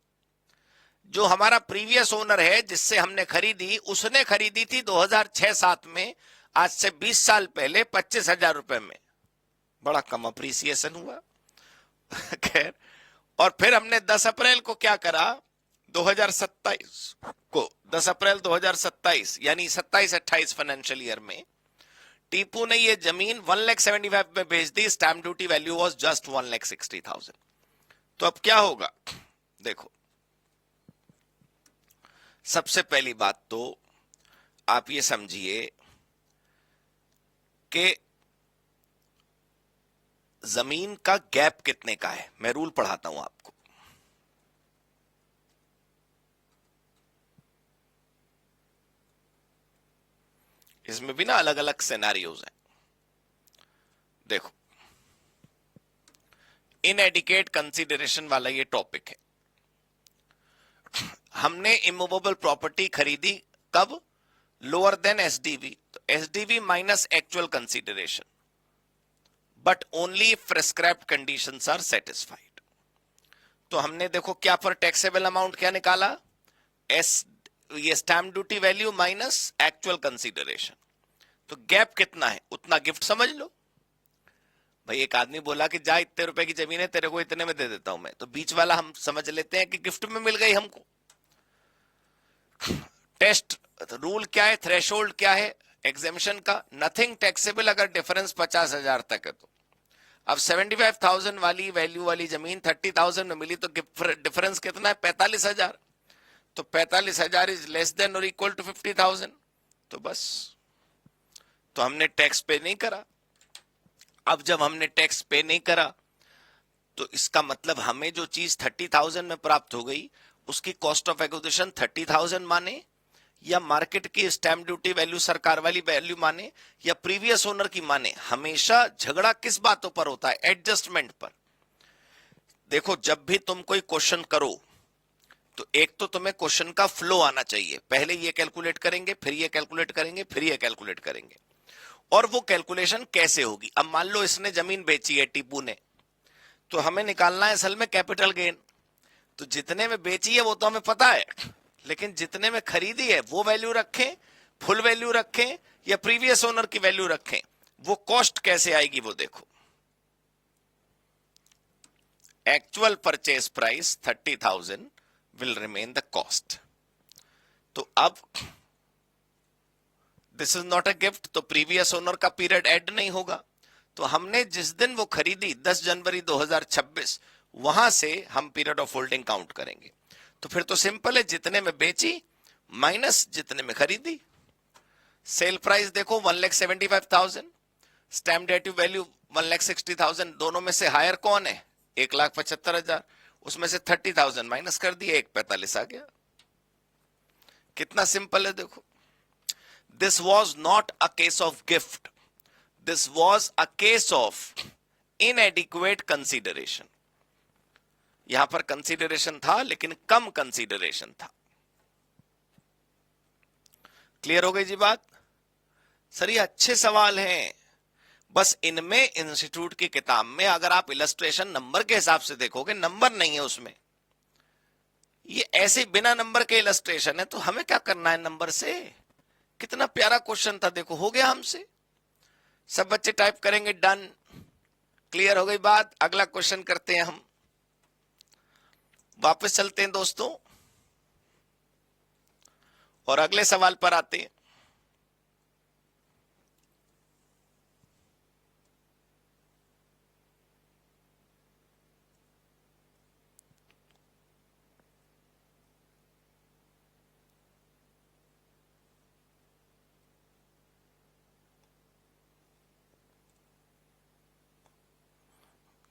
जो हमारा प्रीवियस ओनर है जिससे हमने खरीदी, उसने खरीदी थी 2006-7 में, आज से 20 साल पहले 25,000 रुपए में। बड़ा कम अप्रिसिएशन हुआ। खैर, और फिर हमने 10 अप्रैल को क्या करा, 2027 को, 10 अप्रैल 2027 यानी 27-28 फाइनेंशियल ईयर में टीपू ने ये जमीन 1,75,000 में बेच दी। Stamp duty value was just 1,60,000। तो अब क्या होगा, देखो, सबसे पहली बात तो आप ये समझिए कि जमीन का गैप कितने का है। मैं रूल पढ़ाता हूं आपको। इसमें भी ना अलग अलग सिनेरियोज हैं। देखो, इनएडिकेट कंसीडरेशन वाला ये टॉपिक है। हमने इमूवेबल प्रॉपर्टी खरीदी कब? Lower than SDV. तो SDV minus actual consideration, but only if prescribed conditions are satisfied. तो हमने देखो क्या पर टैक्सेबल अमाउंट क्या निकाला, ये stamp duty value minus actual consideration. तो गैप कितना है उतना गिफ्ट समझ लो। भाई एक आदमी बोला कि जा इतने रुपए की जमीन है, तेरे को इतने में दे देता हूं मैं, तो बीच वाला हम समझ लेते हैं कि गिफ्ट में मिल गई हमको। टेस्ट रूल क्या है, थ्रेशोल्ड क्या है एग्जेम्पशन का? नथिंग टैक्सेबल अगर डिफरेंस 50,000 तक है तो। अब 75,000 वाली वैल्यू वाली जमीन 30,000 में मिली तो डिफरेंस कितना है? 45,000। तो 45,000 इज लेस देन और इक्वल टू 50,000। तो बस, तो हमने टैक्स पे नहीं करा। अब जब हमने टैक्स पे नहीं करा तो इसका मतलब हमें जो चीज 30,000 में प्राप्त हो गई उसकी कॉस्ट ऑफ एक्विजिशन 30,000 माने, या मार्केट की स्टैंप ड्यूटी वैल्यू सरकार वाली वैल्यू माने, या प्रीवियस ओनर की माने। हमेशा झगड़ा किस बातों पर होता है? एडजस्टमेंट पर। देखो, जब भी तुम कोई क्वेश्चन करो तो एक तो तुम्हें क्वेश्चन का फ्लो आना चाहिए। पहले ये कैलकुलेट करेंगे, फिर ये कैलकुलेट करेंगे, फिर ये कैलकुलेट करेंगे। और वो कैलकुलेशन कैसे होगी? अब मान लो इसने जमीन बेची है टीपू ने, तो हमें निकालना है असल में कैपिटल गेन। तो जितने में बेची है वो तो हमें पता है, लेकिन जितने में खरीदी है वो वैल्यू रखें, फुल वैल्यू रखें या प्रीवियस ओनर की वैल्यू रखें, वो कॉस्ट कैसे आएगी वो देखो। Actual purchase price 30,000 will remain the cost. तो अब this is not a gift, तो प्रीवियस ओनर का पीरियड ऐड नहीं होगा। तो हमने जिस दिन वो खरीदी 10 जनवरी 2026, वहां से हम पीरियड ऑफ होल्डिंग काउंट करेंगे। तो फिर तो सिंपल है, जितने में बेची माइनस जितने में खरीदी। सेल प्राइस देखो 1,75,000, स्टैम्प ड्यूटी वैल्यू 1,60,000, दोनों में से हायर कौन है? 1,75,000, उसमें से 30,000 माइनस कर दिए, 1,45 आ गया। कितना सिंपल है देखो। This was not a case of gift, this was a case of इनएडिक्वेट consideration. यहां पर कंसीडरेशन था लेकिन कम कंसीडरेशन था। क्लियर हो गई जी बात? सर ये अच्छे सवाल हैं, बस इनमें इंस्टीट्यूट की किताब में अगर आप इलस्ट्रेशन नंबर के हिसाब से देखोगे, नंबर नहीं है उसमें, ये ऐसे बिना नंबर के इलस्ट्रेशन है, तो हमें क्या करना है नंबर से? कितना प्यारा क्वेश्चन था, देखो हो गया हमसे। सब बच्चे टाइप करेंगे डन। क्लियर हो गई बात? अगला क्वेश्चन करते हैं हम, वापस चलते हैं दोस्तों और अगले सवाल पर आते हैं।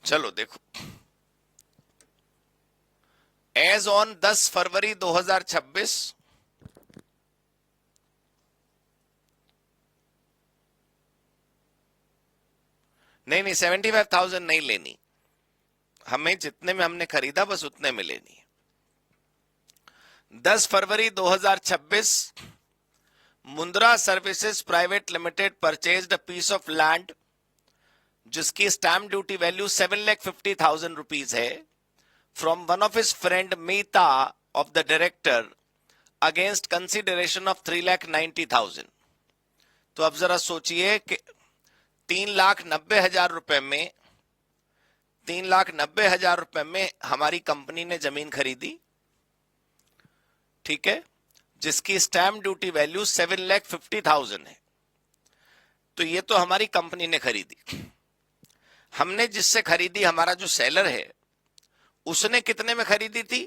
चलो देखो, एज ऑन 10 फरवरी 2026 नहीं 75,000 नहीं लेनी, हमें जितने में हमने खरीदा बस उतने में लेनी है। 10 फरवरी 2026 Mundra services private limited purchased a piece of land जिसकी स्टैम्प ड्यूटी वैल्यू 7,50,000 रुपीज है from one of his friend Meeta of the director against consideration of 3,90,000। तो अब जरा सोचिए कि 3,90,000 रुपए में 3,90,000 रुपए में हमारी कंपनी ने जमीन खरीदी, ठीक है, जिसकी स्टैम्प ड्यूटी वैल्यू 7,50,000 है। तो ये तो हमारी कंपनी ने खरीदी। हमने जिससे खरीदी, हमारा जो सेलर है, उसने कितने में खरीदी थी?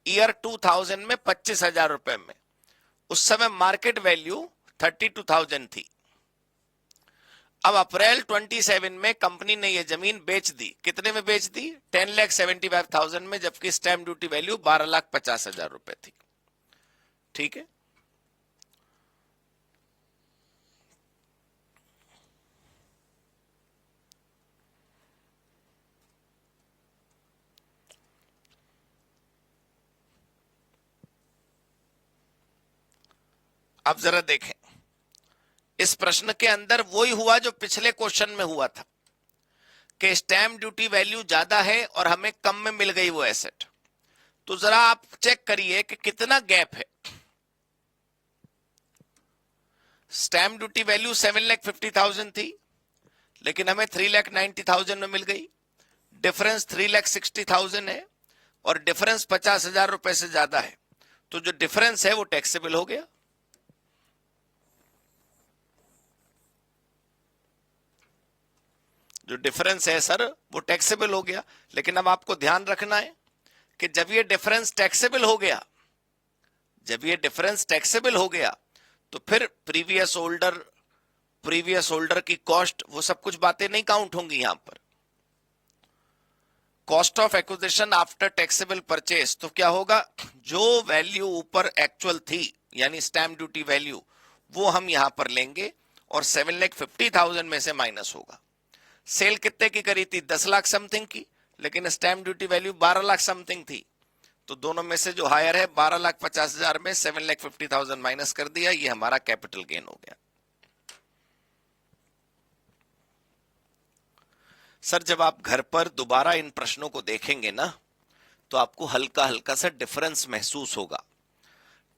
ईयर 2000 में 25,000 रुपए में। उस समय मार्केट वैल्यू 32,000 थी। अब अप्रैल 27 में कंपनी ने यह जमीन बेच दी। कितने में बेच दी? 10,75,000 में, जबकि स्टैम्प ड्यूटी वैल्यू 12,50,000 रुपए थी। ठीक है, अब जरा देखें, इस प्रश्न के अंदर वही हुआ जो पिछले क्वेश्चन में हुआ था कि स्टैम्प ड्यूटी वैल्यू ज्यादा है और हमें कम में मिल गई वो एसेट। तो जरा आप चेक करिए कि कितना गैप है। स्टैम्प ड्यूटी वैल्यू 7,50,000 थी, लेकिन हमें 3,90,000 में मिल गई। डिफरेंस 3,60,000 है और डिफरेंस 50,000 रुपए से ज्यादा है। तो जो डिफरेंस है वो टैक्सेबल हो गया। जो डिफरेंस है सर वो टैक्सेबल हो गया। लेकिन अब आपको ध्यान रखना है कि जब ये डिफरेंस टैक्सेबल हो गया, जब ये डिफरेंस टैक्सेबल हो गया, तो फिर प्रीवियस होल्डर की कॉस्ट, वो सब कुछ बातें नहीं काउंट होंगी यहां पर। Cost of acquisition after taxable purchase, तो क्या होगा? जो वैल्यू ऊपर एक्चुअल थी यानी स्टैम्प ड्यूटी वैल्यू, वो हम यहां पर लेंगे और 7,50,000 में से माइनस होगा। सेल कितने की करी थी? 10 लाख समथिंग की, लेकिन stamp duty value 12 lakh something थी। तो दोनों में से जो हायर है 12,50,000 में 7,50,000 माइनस कर दिया, ये हमारा कैपिटल गेन हो गया। सर जब आप घर पर दोबारा इन प्रश्नों को देखेंगे ना, तो आपको हल्का हल्का सा डिफरेंस महसूस होगा।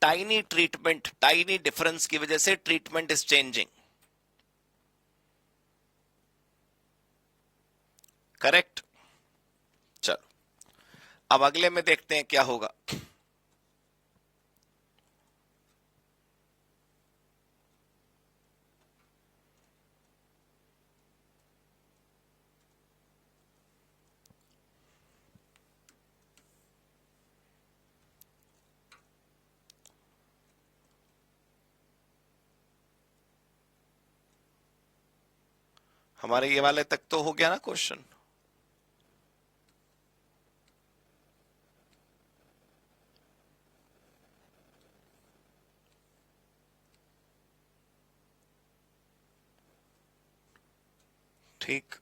टाइनी ट्रीटमेंट, टाइनी डिफरेंस की वजह से ट्रीटमेंट इज चेंजिंग। करेक्ट। चलो अब अगले में देखते हैं क्या होगा। हमारे ये वाले तक तो हो गया ना क्वेश्चन। ठीक,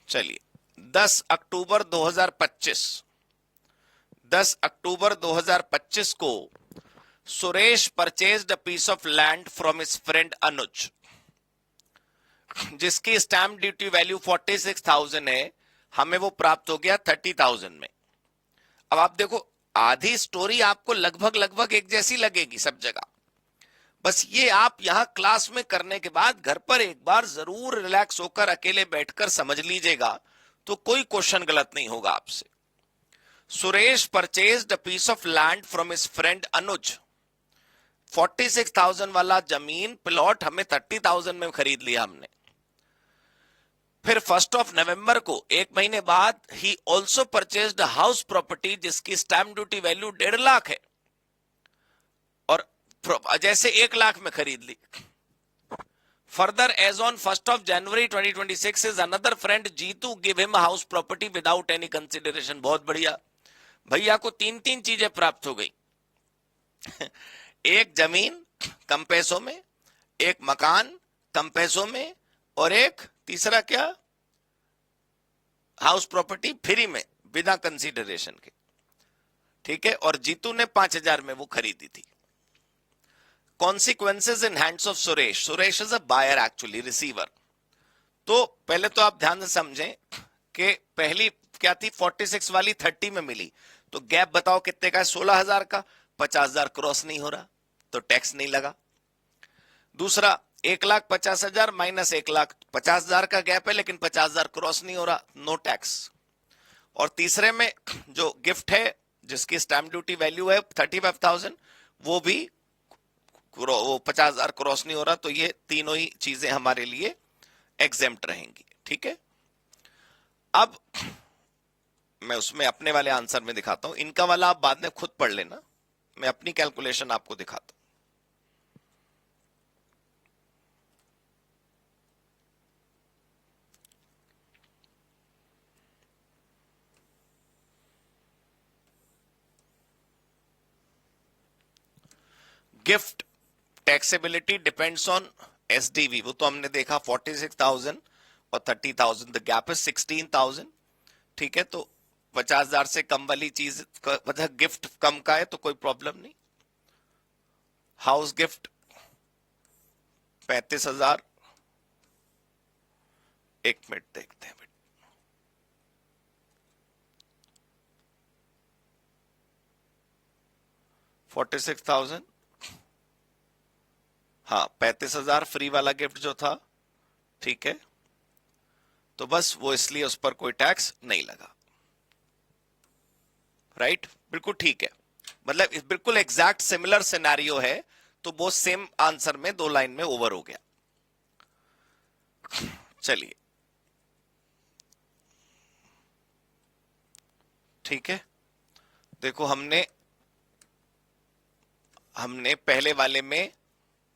चलिए 10 अक्टूबर 2025, 10 अक्टूबर 2025 को Suresh purchased a piece of land from his friend Anuj, जिसकी स्टैम्प ड्यूटी वैल्यू 46,000 है, हमें वो प्राप्त हो गया 30,000 में। अब आप देखो, आधी स्टोरी आपको लगभग लगभग एक जैसी लगेगी सब जगह, बस ये आप यहां क्लास में करने के बाद घर पर एक बार जरूर रिलैक्स होकर अकेले बैठकर समझ लीजिएगा, तो कोई क्वेश्चन गलत नहीं होगा आपसे। Suresh purchased a piece of land from his friend Anuj, 46,000 वाला जमीन प्लॉट हमें 30,000 में खरीद लिया हमने। फिर 1 नवंबर को, एक महीने बाद, ही ऑल्सो परचेज्ड हाउस प्रॉपर्टी जिसकी स्टैम्प ड्यूटी वैल्यू 1.5 लाख है, और जैसे 1 लाख में खरीद ली। Further, as on 1 January 2026 is another friend Jitu give him house property without any consideration. बहुत बढ़िया, भैया को 3 चीजें प्राप्त हो गई। एक जमीन कम पैसों में, एक मकान कम पैसों में, और एक तीसरा क्या, हाउस प्रॉपर्टी फ्री में बिना कंसीडरेशन के। ठीक है, और जीतू ने 5,000 में वो खरीदी थी। Consequences in hands of Suresh, Suresh is a buyer actually, receiver. तो पहले तो आप ध्यान से समझें कि पहली क्या थी, 46 वाली 30 में मिली, तो गैप बताओ कितने का है, 16,000 का। 50,000 क्रॉस नहीं हो रहा तो टैक्स नहीं लगा। दूसरा, 1,50,000 माइनस 1,50,000 का गैप है, लेकिन 50,000 क्रॉस नहीं हो रहा, नो टैक्स। और तीसरे में जो गिफ्ट है जिसकी स्टैम्प ड्यूटी वैल्यू है 35,000, वो भी वो 50,000 क्रॉस नहीं हो रहा, तो ये तीनों ही चीजें हमारे लिए एग्जेम्प्ट रहेंगी। ठीक है, अब मैं उसमें अपने वाले आंसर में दिखाता हूं, इनका वाला आप बाद में खुद पढ़ लेना, मैं अपनी कैलकुलेशन आपको दिखाता हूं। Gift taxability depends on SDV, वो तो हमने देखा 46,000 और 30,000, द गैप इज 16,000। ठीक है, तो 50,000 से कम वाली चीज, मतलब गिफ्ट कम का है तो कोई प्रॉब्लम नहीं। हाउस गिफ्ट 35,000, एक मिनट देखते हैं, 46,000, हाँ 35,000 फ्री वाला गिफ्ट जो था। ठीक है, तो बस वो इसलिए उस पर कोई टैक्स नहीं लगा। राइट, बिल्कुल ठीक है, मतलब बिल्कुल एग्जैक्ट सिमिलर सिनेरियो है, तो वो सेम आंसर में 2 लाइन में ओवर हो गया। चलिए, ठीक है, देखो हमने पहले वाले में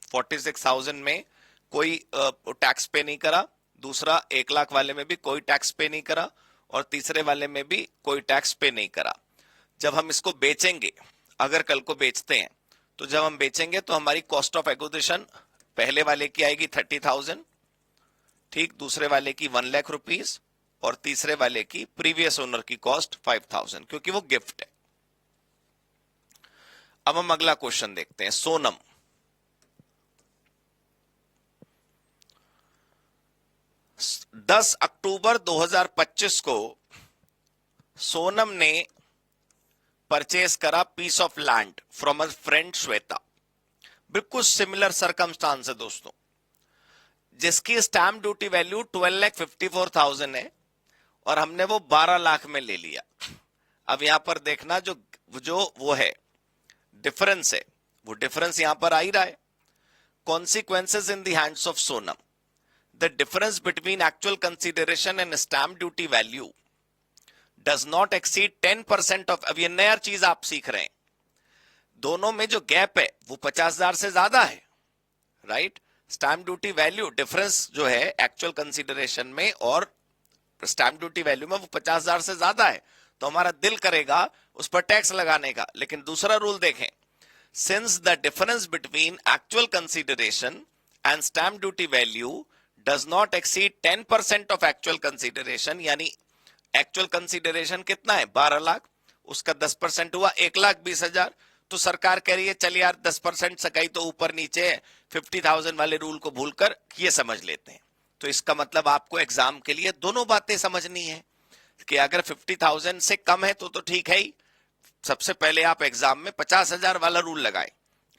46,000 में कोई टैक्स पे नहीं करा, दूसरा 1 लाख वाले में भी कोई टैक्स पे नहीं करा, और तीसरे वाले में भी कोई टैक्स पे नहीं करा। जब हम इसको बेचेंगे, अगर कल को बेचते हैं, तो जब हम बेचेंगे तो हमारी कॉस्ट ऑफ एक्विजिशन पहले वाले की आएगी 30,000, ठीक, दूसरे वाले की 1 लाख रुपीस, और तीसरे वाले की प्रीवियस ओनर की कॉस्ट 5,000, क्योंकि वो गिफ्ट है। अब हम अगला क्वेश्चन देखते हैं। सोनम, 10 अक्टूबर 2025 को सोनम ने परचेज करा piece of land from a friend Shweta. बिल्कुल सिमिलर सरकमस्टांस है दोस्तों, जिसकी स्टैम्प ड्यूटी वैल्यू 12,54,000 है और हमने वो 12 लाख में ले लिया। अब यहां पर देखना जो वो है डिफरेंस है, वो डिफरेंस यहां पर आ ही रहा है। Consequences in the hands of Sonam, the difference between actual consideration and stamp duty value does not exceed 10% of. अब ये नया चीज आप सीख रहे हैं, दोनों में जो गैप है वो 50,000 से ज्यादा है, right. Stamp duty value difference जो है एक्चुअल कंसीडरेशन में और स्टैम्प ड्यूटी वैल्यू में वो 50,000 से ज्यादा है, तो हमारा दिल करेगा उस पर टैक्स लगाने का। लेकिन दूसरा रूल देखें, since the difference between actual consideration and stamp duty value does not exceed 10% of actual consideration, यानी एक्चुअल कंसीडरेशन कितना है 12 लाख, उसका 10% हुआ 1,20,000। तो सरकार कह रही है चल यार 10% सकाई तो ऊपर नीचे है, 50,000 वाले रूल को भूलकर ये समझ लेते हैं। तो इसका मतलब आपको एग्जाम के लिए दोनों बातें समझनी है कि अगर 50,000 से कम है तो ठीक है ही। सबसे पहले आप एग्जाम में 50,000 वाला रूल लगाए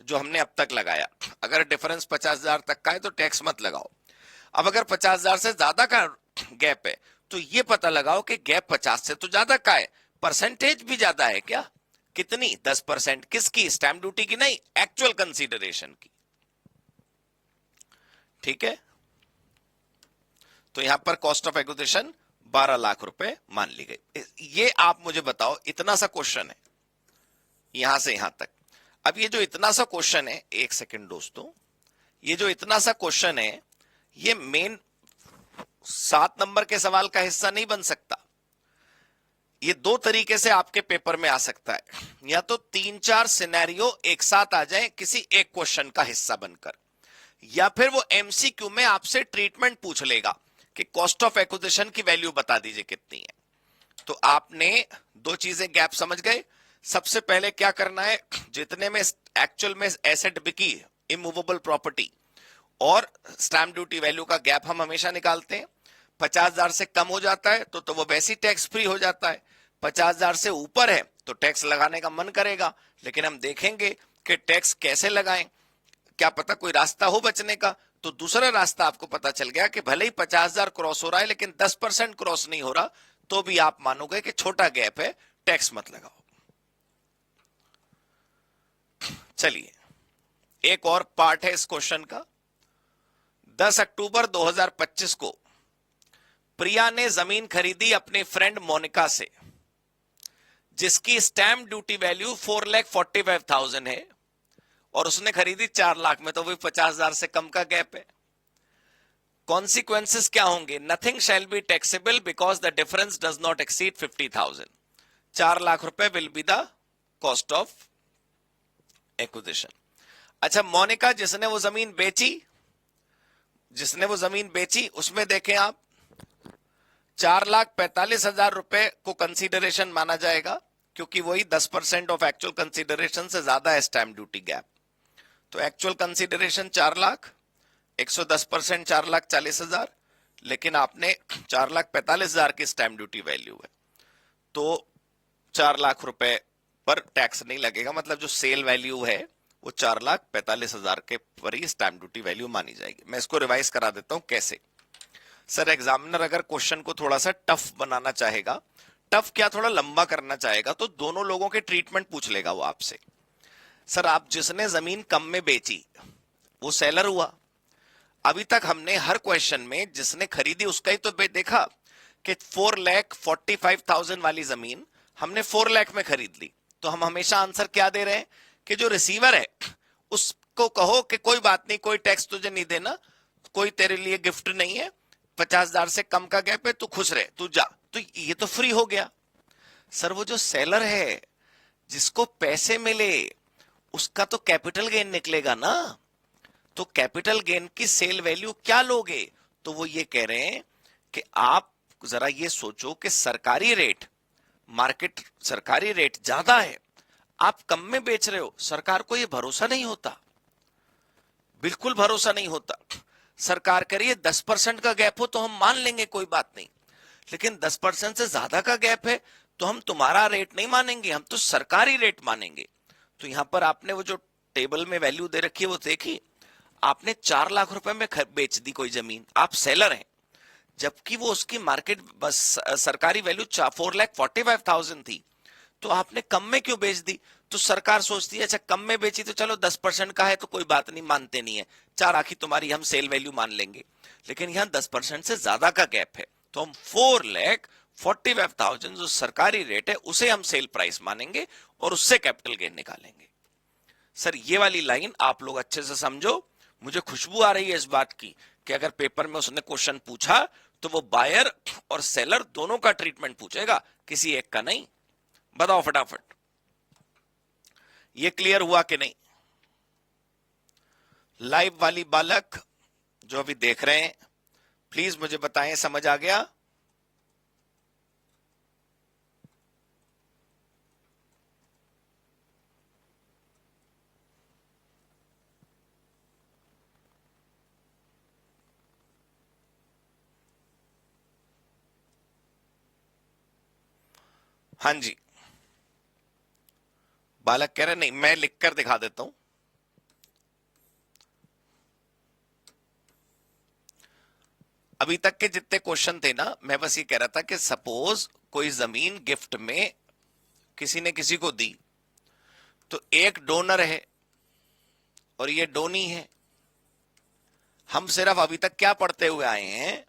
जो हमने अब तक लगाया। अगर डिफरेंस 50,000 तक का है तो टैक्स मत लगाओ। अब अगर 50,000 से ज्यादा का गैप है तो ये पता लगाओ कि गैप 50 से तो ज्यादा का है, परसेंटेज भी ज्यादा है क्या, कितनी 10%। किसकी, स्टैम्प ड्यूटी की नहीं, एक्चुअल कंसीडरेशन की। ठीक है, तो यहां पर कॉस्ट ऑफ एक्विजिशन 12 लाख रुपए मान ली गई। ये आप मुझे बताओ, इतना सा क्वेश्चन है यहां से यहां तक। अब ये जो इतना सा क्वेश्चन है, एक सेकंड दोस्तों, ये जो इतना सा क्वेश्चन है ये मेन 7 नंबर के सवाल का हिस्सा नहीं बन सकता। ये दो तरीके से आपके पेपर में आ सकता है, या तो 3-4 सिनेरियो एक साथ आ जाए किसी एक क्वेश्चन का हिस्सा बनकर, या फिर वो एमसीक्यू में आपसे ट्रीटमेंट पूछ लेगा कि कॉस्ट ऑफ एक्विजिशन की वैल्यू बता दीजिए कितनी है। तो आपने दो चीजें गैप समझ गए। सबसे पहले क्या करना है, जितने में एक्चुअल में एसेट बिकी, इमूवेबल प्रॉपर्टी और स्टैम्प ड्यूटी वैल्यू का गैप हम हमेशा निकालते हैं। 50,000 से कम हो जाता है तो वो वैसे ही टैक्स फ्री हो जाता है। 50,000 से ऊपर है तो टैक्स लगाने का मन करेगा, लेकिन हम देखेंगे कि टैक्स कैसे लगाएं, क्या पता कोई रास्ता हो बचने का। तो दूसरा रास्ता आपको पता चल गया कि भले ही 50,000 क्रॉस हो रहा है लेकिन 10% क्रॉस नहीं हो रहा, तो भी आप मानोगे कि छोटा गैप है, टैक्स मत लगाओ। चलिए एक और पार्ट है इस क्वेश्चन का। 10 अक्टूबर 2025 को प्रिया ने जमीन खरीदी अपने फ्रेंड मोनिका से, जिसकी स्टैम्प ड्यूटी वैल्यू 4,45,000 है और उसने खरीदी 4 लाख में, तो वही 50,000 से कम का गैप है। कॉन्सिक्वेंसेस क्या होंगे, nothing shall be taxable because the difference does not exceed 50,000। 4 lakh रुपए will be the cost of acquisition. अच्छा, मोनिका जिसने वो जमीन बेची उसमें देखें आप 4,45,000 रुपए को कंसीडरेशन माना जाएगा, क्योंकि वही 10% ऑफ एक्चुअल कंसीडरेशन से ज्यादा है स्टैम्प ड्यूटी गैप। तो एक्चुअल कंसीडरेशन 4 लाख, 110% 4,40,000, लेकिन आपने 4,45,000 की स्टैम्प ड्यूटी वैल्यू है, तो 4 लाख रुपए पर टैक्स नहीं लगेगा। मतलब जो सेल वैल्यू है वो 4,45,000 के पर ही स्टैम्प ड्यूटी वैल्यू मानी जाएगी। मैं इसको रिवाइज करा देता हूं कैसे। सर एग्जामिनर अगर क्वेश्चन को थोड़ा सा टफ बनाना चाहेगा, टफ क्या थोड़ा लंबा करना चाहेगा, तो दोनों लोगों के ट्रीटमेंट पूछ लेगा वो आपसे। सर आप जिसने जमीन कम में बेची वो सेलर हुआ। अभी तक हमने हर क्वेश्चन में जिसने खरीदी उसका ही तो देखा कि 4,45,000 वाली जमीन हमने 4 लाख में खरीद ली। तो हम हमेशा आंसर क्या दे रहे हैं कि जो रिसीवर है उसको कहो कि कोई बात नहीं, कोई टैक्स तुझे नहीं देना, कोई तेरे लिए गिफ्ट नहीं है, 50,000 से कम का गैप है, तू खुश रहे, तू जा। तो ये तो फ्री हो गया। सर वो जो सेलर है जिसको पैसे मिले उसका तो कैपिटल गेन निकलेगा ना, तो कैपिटल गेन की सेल वैल्यू क्या लोगे। तो वो ये कह रहे हैं कि आप जरा ये सोचो कि सरकारी रेट ज्यादा है, आप कम में बेच रहे हो, सरकार को ये भरोसा नहीं होता, बिल्कुल भरोसा नहीं होता। सरकार कह रही है 10% का गैप हो तो हम मान लेंगे, कोई बात नहीं, लेकिन 10% से ज्यादा का गैप है तो हम तुम्हारा रेट नहीं मानेंगे, हम तो सरकारी रेट मानेंगे। तो यहां पर आपने वो जो टेबल में वैल्यू दे रखी है वो देखी, आपने 4 लाख रुपए में बेच दी कोई जमीन, आप सेलर हैं, जबकि वो उसकी मार्केट बस सरकारी वैल्यू 4,45,000 थी, तो आपने कम में क्यों बेच दी? तो सरकार सोचती है अच्छा कम में बेची तो चलो 10% का है तो कोई बात नहीं, मानते नहीं है, 4 आखी तुम्हारी हम सेल वैल्यू मान लेंगे, लेकिन यहाँ 10% से ज्यादा का गैप है तो हम 4,45,000 जो सरकारी रेट है उसे हम सेल प्राइस मानेंगे और उससे कैपिटल गेन निकालेंगे। सर ये वाली लाइन आप लोग अच्छे से समझो, मुझे खुशबू आ रही है इस बात की कि अगर पेपर में उसने क्वेश्चन पूछा तो वो बायर और सेलर दोनों का ट्रीटमेंट पूछेगा, किसी एक का नहीं। बताओ फटाफट, ये क्लियर हुआ कि नहीं? लाइव वाली बालक जो अभी देख रहे हैं प्लीज मुझे बताएं, समझ आ गया? हाँ जी, बालक कह रहे नहीं, मैं लिखकर दिखा देता हूं। अभी तक के जितने क्वेश्चन थे ना, मैं बस ये कह रहा था कि सपोज कोई जमीन गिफ्ट में किसी ने किसी को दी, तो एक डोनर है और ये डोनी है। हम सिर्फ अभी तक क्या पढ़ते हुए आए हैं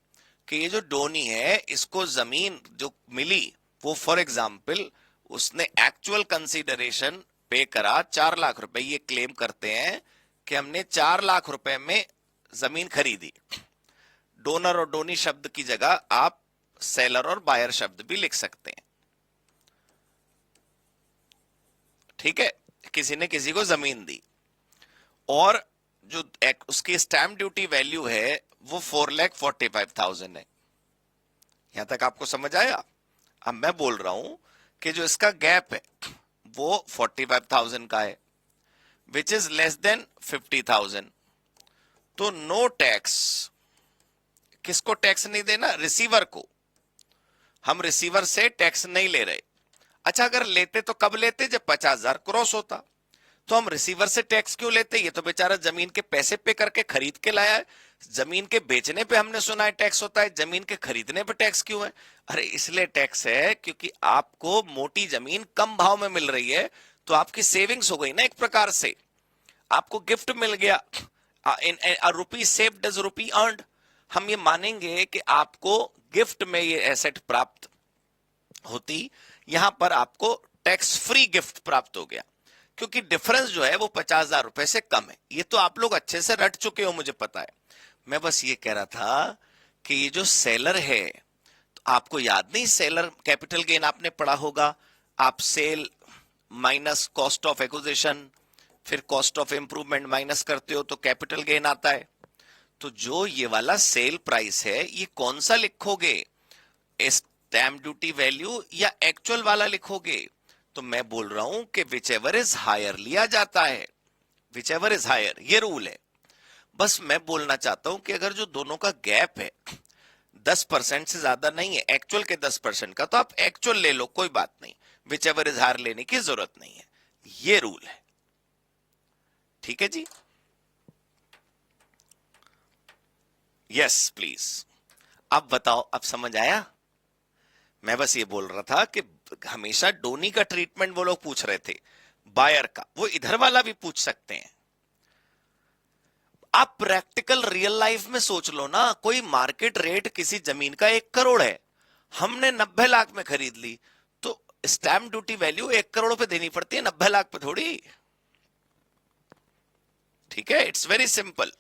कि ये जो डोनी है इसको जमीन जो मिली वो फॉर एग्जाम्पल उसने एक्चुअल कंसीडरेशन पे करा 4 लाख रुपए, ये क्लेम करते हैं कि हमने 4 लाख रुपए में जमीन खरीदी। डोनर और डोनी शब्द की जगह आप सेलर और बायर शब्द भी लिख सकते हैं, ठीक है। किसी ने किसी को जमीन दी और जो उसकी स्टैंप ड्यूटी वैल्यू है वो 4,45,000 है। यहां तक आपको समझ आया? अब मैं बोल रहा हूं कि जो इसका गैप है वो 45,000 का है, विच इज लेस देन 50,000, तो नो टैक्स। किसको टैक्स नहीं देना? रिसीवर को। हम रिसीवर से टैक्स नहीं ले रहे। अच्छा अगर लेते तो कब लेते? जब 50,000 क्रॉस होता। तो हम रिसीवर से टैक्स क्यों लेते? ये तो बेचारा जमीन के पैसे पे करके खरीद के लाया है। जमीन के बेचने पे हमने सुना है टैक्स होता है, जमीन के खरीदने पे टैक्स क्यों है? अरे इसलिए टैक्स है क्योंकि आपको मोटी जमीन कम भाव में मिल रही है, तो आपकी सेविंग्स हो गई ना एक प्रकार से, आपको गिफ्ट मिल गया। इन रुपी सेव्ड इज रुपी अर्नड। हम ये मानेंगे कि आपको गिफ्ट में ये एसेट प्राप्त होती, यहां पर आपको टैक्स फ्री गिफ्ट प्राप्त हो गया क्योंकि डिफरेंस जो है वो 50,000 रुपए से कम है। ये तो आप लोग अच्छे से रट चुके हो, मुझे पता है। मैं बस ये कह रहा था कि ये जो सेलर है, तो आपको याद नहीं सेलर कैपिटल गेन आपने पढ़ा होगा, आप sale minus cost of acquisition फिर कॉस्ट ऑफ इंप्रूवमेंट माइनस करते हो तो कैपिटल गेन आता है। तो जो ये वाला सेल प्राइस है ये कौन सा लिखोगे? स्टैम्प ड्यूटी वैल्यू या एक्चुअल वाला लिखोगे? तो मैं बोल रहा हूं कि विच एवर इज हायर लिया जाता है, विच एवर इज हायर, ये रूल है। बस मैं बोलना चाहता हूं कि अगर जो दोनों का गैप है 10% से ज्यादा नहीं है, एक्चुअल के 10% का, तो आप एक्चुअल ले लो, कोई बात नहीं, विच एवर इज हायर लेने की जरूरत नहीं है। ये रूल है, ठीक है जी? Yes please. अब बताओ, अब समझ आया? मैं बस ये बोल रहा था कि हमेशा डोनी का ट्रीटमेंट वो लोग पूछ रहे थे, बायर का वो इधर वाला भी पूछ सकते हैं। आप प्रैक्टिकल रियल लाइफ में सोच लो ना, कोई मार्केट रेट किसी जमीन का 1 करोड़ है, हमने 90 लाख में खरीद ली, तो स्टैम्प ड्यूटी वैल्यू 1 करोड़ पे देनी पड़ती है, 90 लाख पे थोड़ी। ठीक है, इट्स वेरी सिंपल।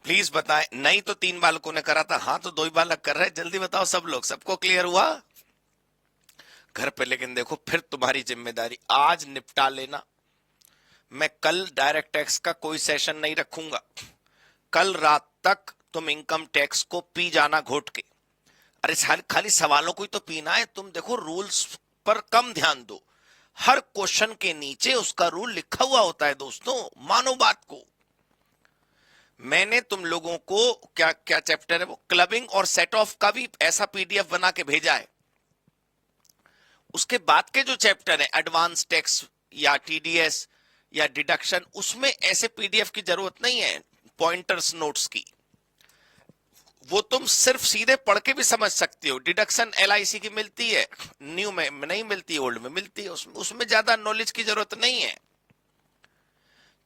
प्लीज बताएं, नहीं तो 3 बालकों ने करा था, हाँ तो 2 ही बालक कर रहे हैं, जल्दी बताओ सब लोग, सबको क्लियर हुआ घर पे? लेकिन देखो फिर तुम्हारी जिम्मेदारी आज निपटा लेना। मैं कल डायरेक्ट टैक्स का कोई सेशन नहीं रखूंगा, कल रात तक तुम इनकम टैक्स को पी जाना घोट के। अरे खाली सवालों को ही तो पीना है, तुम देखो रूल्स पर कम ध्यान दो। हर क्वेश्चन के नीचे उसका रूल लिखा हुआ होता है दोस्तों, मानो बात को। मैंने तुम लोगों को क्या क्या चैप्टर है वो, क्लबिंग और सेट ऑफ का भी ऐसा पीडीएफ बना के भेजा है। उसके बाद के जो चैप्टर है एडवांस टैक्स या टीडीएस या डिडक्शन, उसमें ऐसे पीडीएफ की जरूरत नहीं है, पॉइंटर्स नोट्स की। वो तुम सिर्फ सीधे पढ़ के भी समझ सकते हो। डिडक्शन एलआईसी की मिलती है, न्यू में नहीं मिलती, ओल्ड में मिलती है। उसमें ज्यादा नॉलेज की जरूरत नहीं है,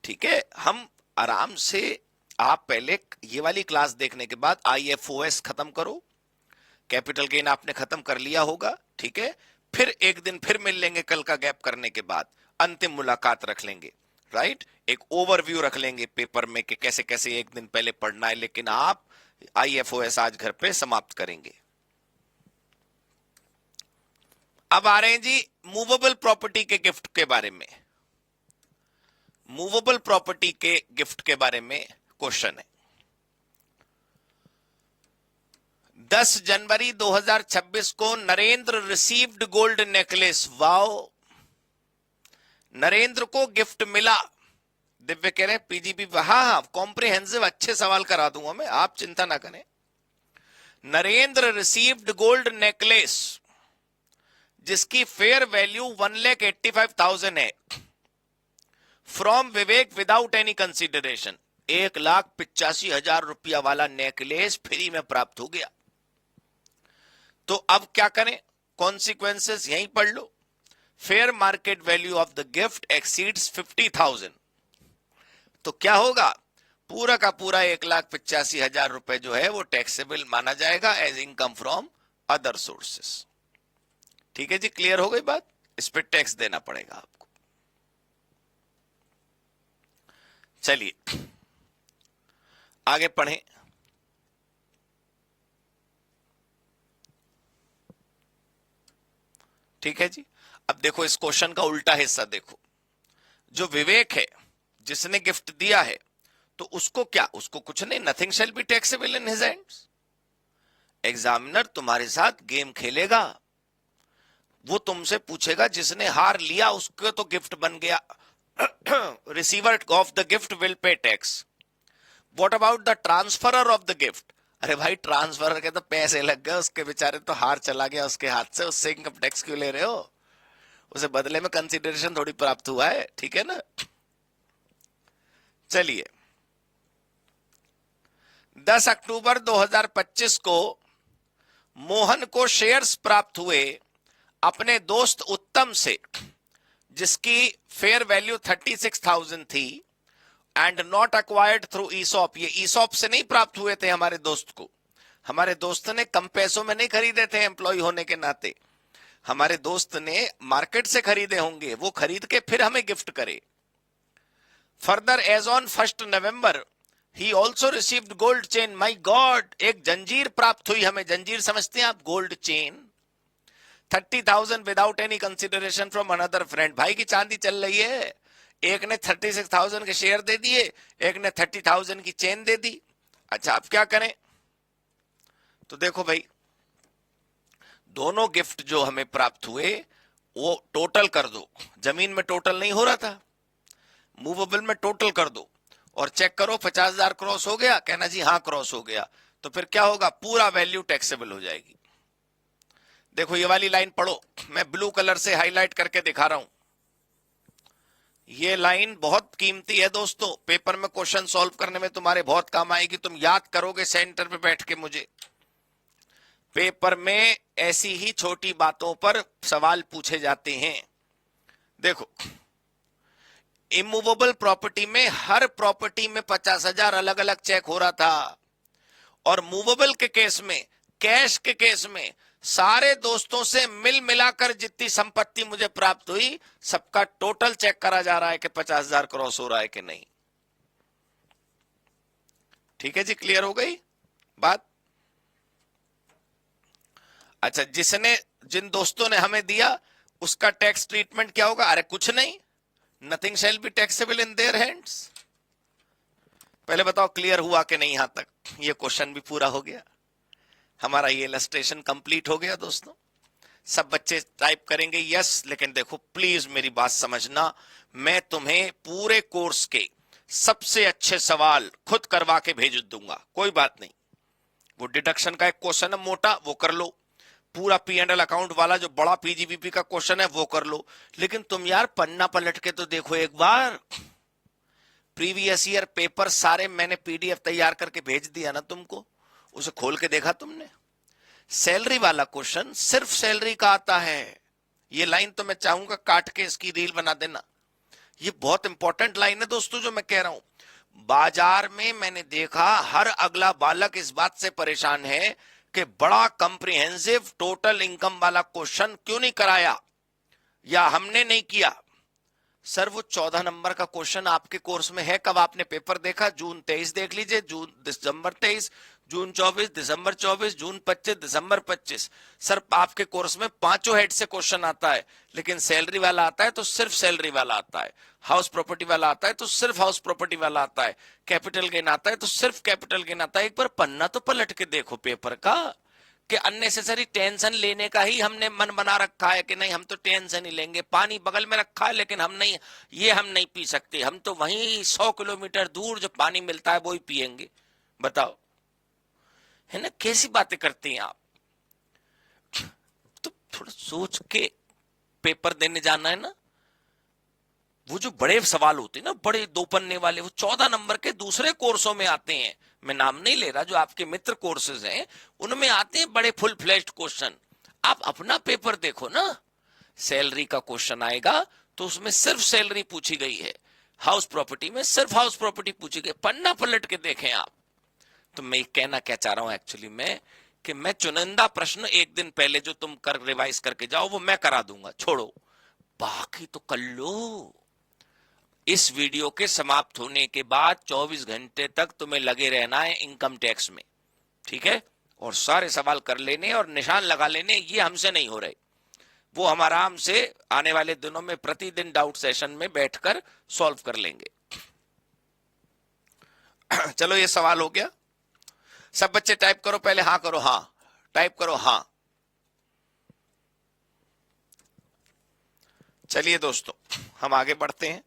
ठीक है। हम आराम से, आप पहले ये वाली क्लास देखने के बाद आईएफओएस खत्म करो, कैपिटल गेन आपने खत्म कर लिया होगा, ठीक है। फिर एक दिन फिर मिल लेंगे कल का गैप करने के बाद, अंतिम मुलाकात रख लेंगे, राइट। एक ओवरव्यू रख लेंगे पेपर में कि कैसे कैसे एक दिन पहले पढ़ना है, लेकिन आप आईएफओएस आज घर पे समाप्त करेंगे। अब आ रहे हैं जी मूवेबल प्रॉपर्टी के गिफ्ट के बारे में। मूवेबल प्रॉपर्टी के गिफ्ट के बारे में क्वेश्चन है। 10 जनवरी 2026 को Narendra received gold necklace. Wow, Narendra को गिफ्ट मिला। दिव्य कह रहे हैं पीजीपी, हाँ कॉम्प्रिहेंसिव, अच्छे सवाल करा दूंगा मैं, आप चिंता ना करें। नरेंद्र रिसीव्ड गोल्ड नेकलेस जिसकी फेयर वैल्यू 1,85,000 है from Vivek without any consideration. 1,85,000 रुपया वाला नेकलेस फ्री में प्राप्त हो गया। तो अब क्या करें, कॉन्सिक्वेंसेस यहीं पढ़ लो। Fair market value of the gift exceeds 50,000, तो क्या होगा, पूरा का पूरा 1,85,000 रुपए जो है वो टैक्सेबल माना जाएगा as income from other sources. ठीक है जी, क्लियर हो गई बात। इस पे टैक्स देना पड़ेगा आपको। चलिए आगे पढ़ें। ठीक है जी, अब देखो इस क्वेश्चन का उल्टा हिस्सा देखो। जो विवेक है जिसने गिफ्ट दिया है, तो उसको क्या, उसको कुछ नहीं, nothing shall be taxable in his hands. Examiner तुम्हारे साथ गेम खेलेगा, वो तुमसे पूछेगा जिसने हार लिया उसको तो गिफ्ट बन गया, receiver of the gift will pay tax. What about the transferor of the gift. अरे भाई ट्रांसफरर के तो पैसे लग गए, उसके बेचारे तो हार चला गया उसके हाथ से, उससे इनकम टैक्स क्यों ले रहे हो, उसे बदले में कंसिडरेशन थोड़ी प्राप्त हुआ है, ठीक है ना। चलिए 10 अक्टूबर 2025 को मोहन को शेयर्स प्राप्त हुए अपने दोस्त उत्तम से जिसकी फेयर वैल्यू 36,000 थी and not acquired through ESOP. ये ईसॉप से नहीं प्राप्त हुए थे हमारे दोस्त को, हमारे दोस्त ने कम पैसों में नहीं खरीदे थे एम्प्लॉय होने के नाते, हमारे दोस्त ने मार्केट से खरीदे होंगे, वो खरीद के फिर हमें गिफ्ट करे। फर्दर एज ऑन 1 नवंबर ही also received gold chain. My god, एक जंजीर प्राप्त हुई हमें। जंजीर समझते हैं आप, gold chain. 30,000 without any consideration from another friend. भाई की चांदी चल रही है, एक ने 36,000 के शेयर दे दिए, एक ने 30,000 की चेन दे दी। अच्छा अब क्या करें, तो देखो भाई दोनों गिफ्ट जो हमें प्राप्त हुए वो टोटल कर दो। जमीन में टोटल नहीं हो रहा था, मूवेबल में टोटल कर दो और चेक करो 50,000 क्रॉस हो गया, कहना जी हाँ क्रॉस हो गया, तो फिर क्या होगा, पूरा वैल्यू टैक्सेबल हो जाएगी। देखो ये वाली लाइन पढ़ो, मैं ब्लू कलर से हाईलाइट करके दिखा रहा हूं। ये लाइन बहुत कीमती है दोस्तों, पेपर में क्वेश्चन सॉल्व करने में तुम्हारे बहुत काम आएगी। तुम याद करोगे सेंटर पे बैठ के मुझे, पेपर में ऐसी ही छोटी बातों पर सवाल पूछे जाते हैं। देखो इमूवेबल प्रॉपर्टी में हर प्रॉपर्टी में 50,000 अलग अलग चेक हो रहा था, और मूवेबल के केस में, कैश के केस में सारे दोस्तों से मिल मिलाकर जितनी संपत्ति मुझे प्राप्त हुई सबका टोटल चेक करा जा रहा है कि 50,000 क्रॉस हो रहा है कि नहीं। ठीक है जी, क्लियर हो गई बात। अच्छा जिसने, जिन दोस्तों ने हमें दिया उसका टैक्स ट्रीटमेंट क्या होगा, अरे कुछ नहीं, nothing shall be taxable in their hands. पहले बताओ क्लियर हुआ कि नहीं, यहां तक ये क्वेश्चन भी पूरा हो गया, हमारा ये इलस्ट्रेशन कंप्लीट हो गया दोस्तों। सब बच्चे टाइप करेंगे यस, लेकिन देखो प्लीज मेरी बात समझना, मैं तुम्हें पूरे कोर्स के सबसे अच्छे सवाल खुद करवा के भेज दूंगा, कोई बात नहीं। वो डिडक्शन का एक क्वेश्चन है मोटा, वो कर लो। पूरा पी एंड एल अकाउंट वाला जो बड़ा पीजीबीपी का क्वेश्चन है वो कर लो। लेकिन तुम यार पन्ना पलट के तो देखो एक बार, प्रीवियस ईयर पेपर सारे मैंने पीडीएफ तैयार करके भेज दिया ना तुमको, उसे खोल के देखा तुमने? सैलरी वाला क्वेश्चन सिर्फ सैलरी का आता है। ये लाइन तो मैं चाहूंगा काट के इसकी रील बना देना, ये बहुत इंपॉर्टेंट लाइन है दोस्तों जो मैं कह रहा हूं। बाजार में मैंने देखा हर अगला बालक इस बात से परेशान है कि बड़ा कंप्रिहेंसिव टोटल इनकम वाला क्वेश्चन क्यों नहीं कराया या हमने नहीं किया। सर वो 14 नंबर का क्वेश्चन आपके कोर्स में है, कब आपने पेपर देखा? जून 23 देख लीजिए, जून दिसंबर 23, जून 24, दिसंबर 24, जून 25, दिसंबर 25। सर आपके कोर्स में पांचों हेड से क्वेश्चन आता है, लेकिन सैलरी वाला आता है तो सिर्फ सैलरी वाला आता है, हाउस प्रॉपर्टी वाला आता है तो सिर्फ हाउस प्रॉपर्टी वाला आता है, कैपिटल गेन आता है तो सिर्फ कैपिटल गेन आता है। एक बार पन्ना तो पलट के देखो पेपर का, कि अननेसेसरी टेंशन लेने का ही हमने मन बना रखा है कि नहीं हम तो टेंशन ही लेंगे, पानी बगल में रखा है लेकिन हम नहीं, ये हम नहीं पी सकते, हम तो वहीं 100 किलोमीटर दूर जो पानी मिलता है वो ही पिएंगे। बताओ, है ना, कैसी बातें करते हैं आप? तो थोड़ा सोच के पेपर देने जाना है ना। वो जो बड़े सवाल होते हैं ना, बड़े 2 पन्ने वाले, वो 14 नंबर के दूसरे कोर्सों में आते हैं, मैं नाम नहीं ले रहा, जो आपके मित्र कोर्सेज हैं उनमें आते हैं बड़े फुल फ्लेज्ड क्वेश्चन। आप अपना पेपर देखो ना, सैलरी का क्वेश्चन आएगा तो उसमें सिर्फ सैलरी पूछी गई है, हाउस प्रॉपर्टी में सिर्फ हाउस प्रॉपर्टी पूछी गई, पन्ना पलट के देखें आप। तो मैं कहना क्या चाह रहा हूं एक्चुअली में, कि मैं चुनिंदा प्रश्न एक दिन पहले जो तुम कर रिवाइज करके जाओ वो मैं करा दूंगा, छोड़ो, बाकी तो कर लो। इस वीडियो के समाप्त होने के बाद 24 घंटे तक तुम्हें लगे रहना है इनकम टैक्स में, ठीक है? और सारे सवाल कर लेने और निशान लगा लेने, ये हमसे नहीं हो रहे, वो हम आराम से आने वाले दिनों में प्रतिदिन डाउट सेशन में बैठकर सॉल्व कर लेंगे। चलो ये सवाल हो गया। सब बच्चे टाइप करो, पहले हाँ करो, हाँ टाइप करो, हाँ। चलिए दोस्तों हम आगे बढ़ते हैं।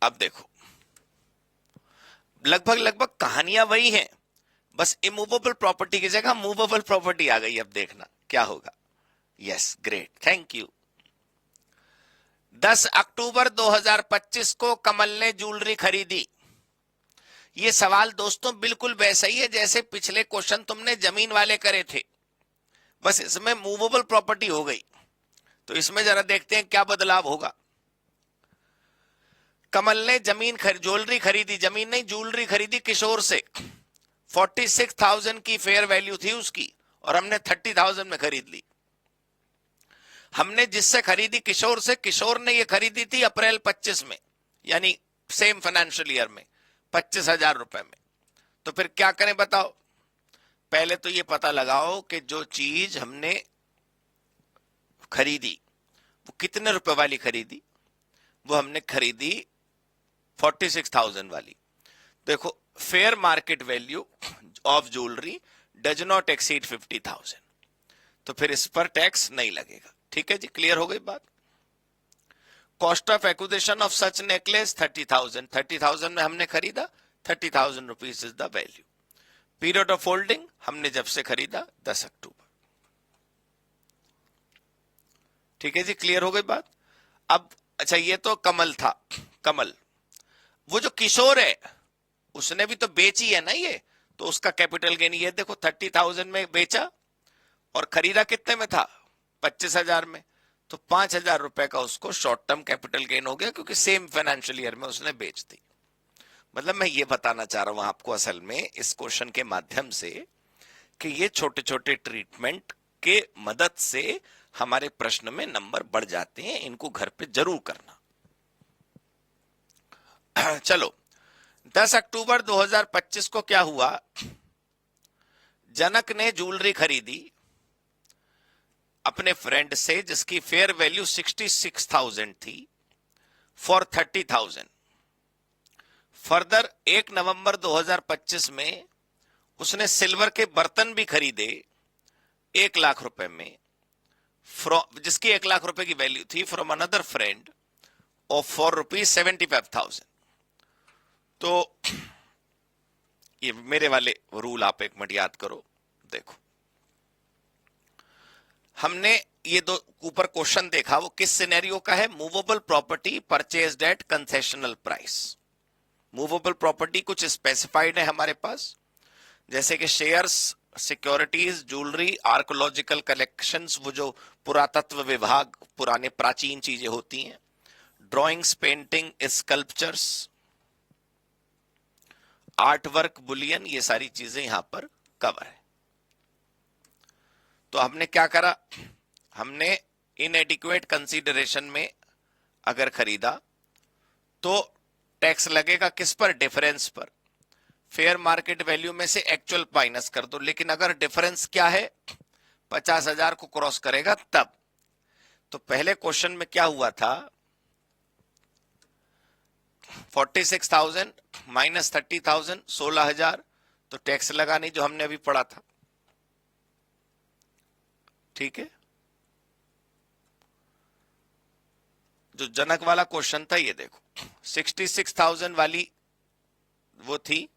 अब देखो लगभग कहानियां वही हैं, बस इमूवेबल प्रॉपर्टी की जगह मूवेबल प्रॉपर्टी आ गई। अब देखना क्या होगा। Yes, great, thank you. 10 October 2025 को कमल ने ज्वेलरी खरीदी। ये सवाल दोस्तों बिल्कुल वैसा ही है जैसे पिछले क्वेश्चन तुमने जमीन वाले करे थे, बस इसमें मूवेबल प्रॉपर्टी हो गई। तो इसमें जरा देखते हैं क्या बदलाव होगा। कमल ने ज्वेलरी खरीदी, जमीन नहीं ज्वेलरी खरीदी किशोर से। 46,000 की फेयर वैल्यू थी उसकी और हमने 30,000 में खरीद ली। हमने जिससे खरीदी किशोर से, किशोर ने ये खरीदी थी अप्रैल 25 में, यानी सेम फाइनेंशियल ईयर में 25,000 रुपए में। तो फिर क्या करें बताओ? पहले तो ये पता लगाओ कि जो चीज हमने खरीदी वो कितने रुपए वाली खरीदी। वो हमने खरीदी 46,000 वाली। देखो, fair market value of jewellery does not exceed 50,000, तो फिर इस पर टैक्स नहीं लगेगा। ठीक है जी, क्लियर हो गई बात। Cost of acquisition of such necklace 30,000, 30,000 में हमने खरीदा, 30,000 rupees is the value. Period of holding हमने जब से खरीदा 10 अक्टूबर। ठीक है जी, क्लियर हो गई बात। अब अच्छा, ये तो कमल था, कमल। वो जो किशोर है उसने भी तो बेची है ना ये, तो उसका कैपिटल गेन ये देखो 30,000 में बेचा और खरीदा कितने में था? 25,000 में। तो 5,000 रुपए का उसको शॉर्ट टर्म कैपिटल गेन हो गया, क्योंकि सेम फाइनेंशियल ईयर में उसने बेच दी। मतलब मैं ये बताना चाह रहा हूं आपको असल में इस क्वेश्चन के माध्यम से कि ये छोटे छोटे ट्रीटमेंट के मदद से हमारे प्रश्न में नंबर बढ़ जाते हैं, इनको घर पे जरूर करना। चलो, 10 अक्टूबर 2025 को क्या हुआ? जनक ने ज्वेलरी खरीदी अपने फ्रेंड से जिसकी फेयर वैल्यू 66,000 थी फॉर 30,000। फर्दर 1 नवंबर 2025 में उसने सिल्वर के बर्तन भी खरीदे 1 लाख रुपए में, जिसकी 1 लाख रुपए की वैल्यू थी, from another friend of for ₹75,000। तो ये मेरे वाले रूल आप एक मिनट याद करो। देखो, हमने ये दो ऊपर क्वेश्चन देखा, वो किस सिनेरियो का है? Movable property purchased at concessional price. Movable property कुछ स्पेसिफाइड है हमारे पास, जैसे कि shares, securities, jewellery, archaeological collections, वो जो पुरातत्व विभाग पुराने प्राचीन चीजें होती हैं, drawings, painting, sculptures, art work, bullion, ये सारी चीजें यहां पर कवर है। तो हमने क्या करा? हमने इनएडिक्वेट कंसीडरेशन में अगर खरीदा तो टैक्स लगेगा किस पर? डिफरेंस पर। फेयर मार्केट वैल्यू में से एक्चुअल माइनस कर दो, लेकिन अगर डिफरेंस क्या है? 50,000 को क्रॉस करेगा तब। तो पहले क्वेश्चन में क्या हुआ था? 46,000 माइनस 30,000, 16,000, तो टैक्स लगा नहीं, जो हमने अभी पढ़ा था। ठीक है, जो जनक वाला क्वेश्चन था, ये देखो 66,000 वाली वो थी,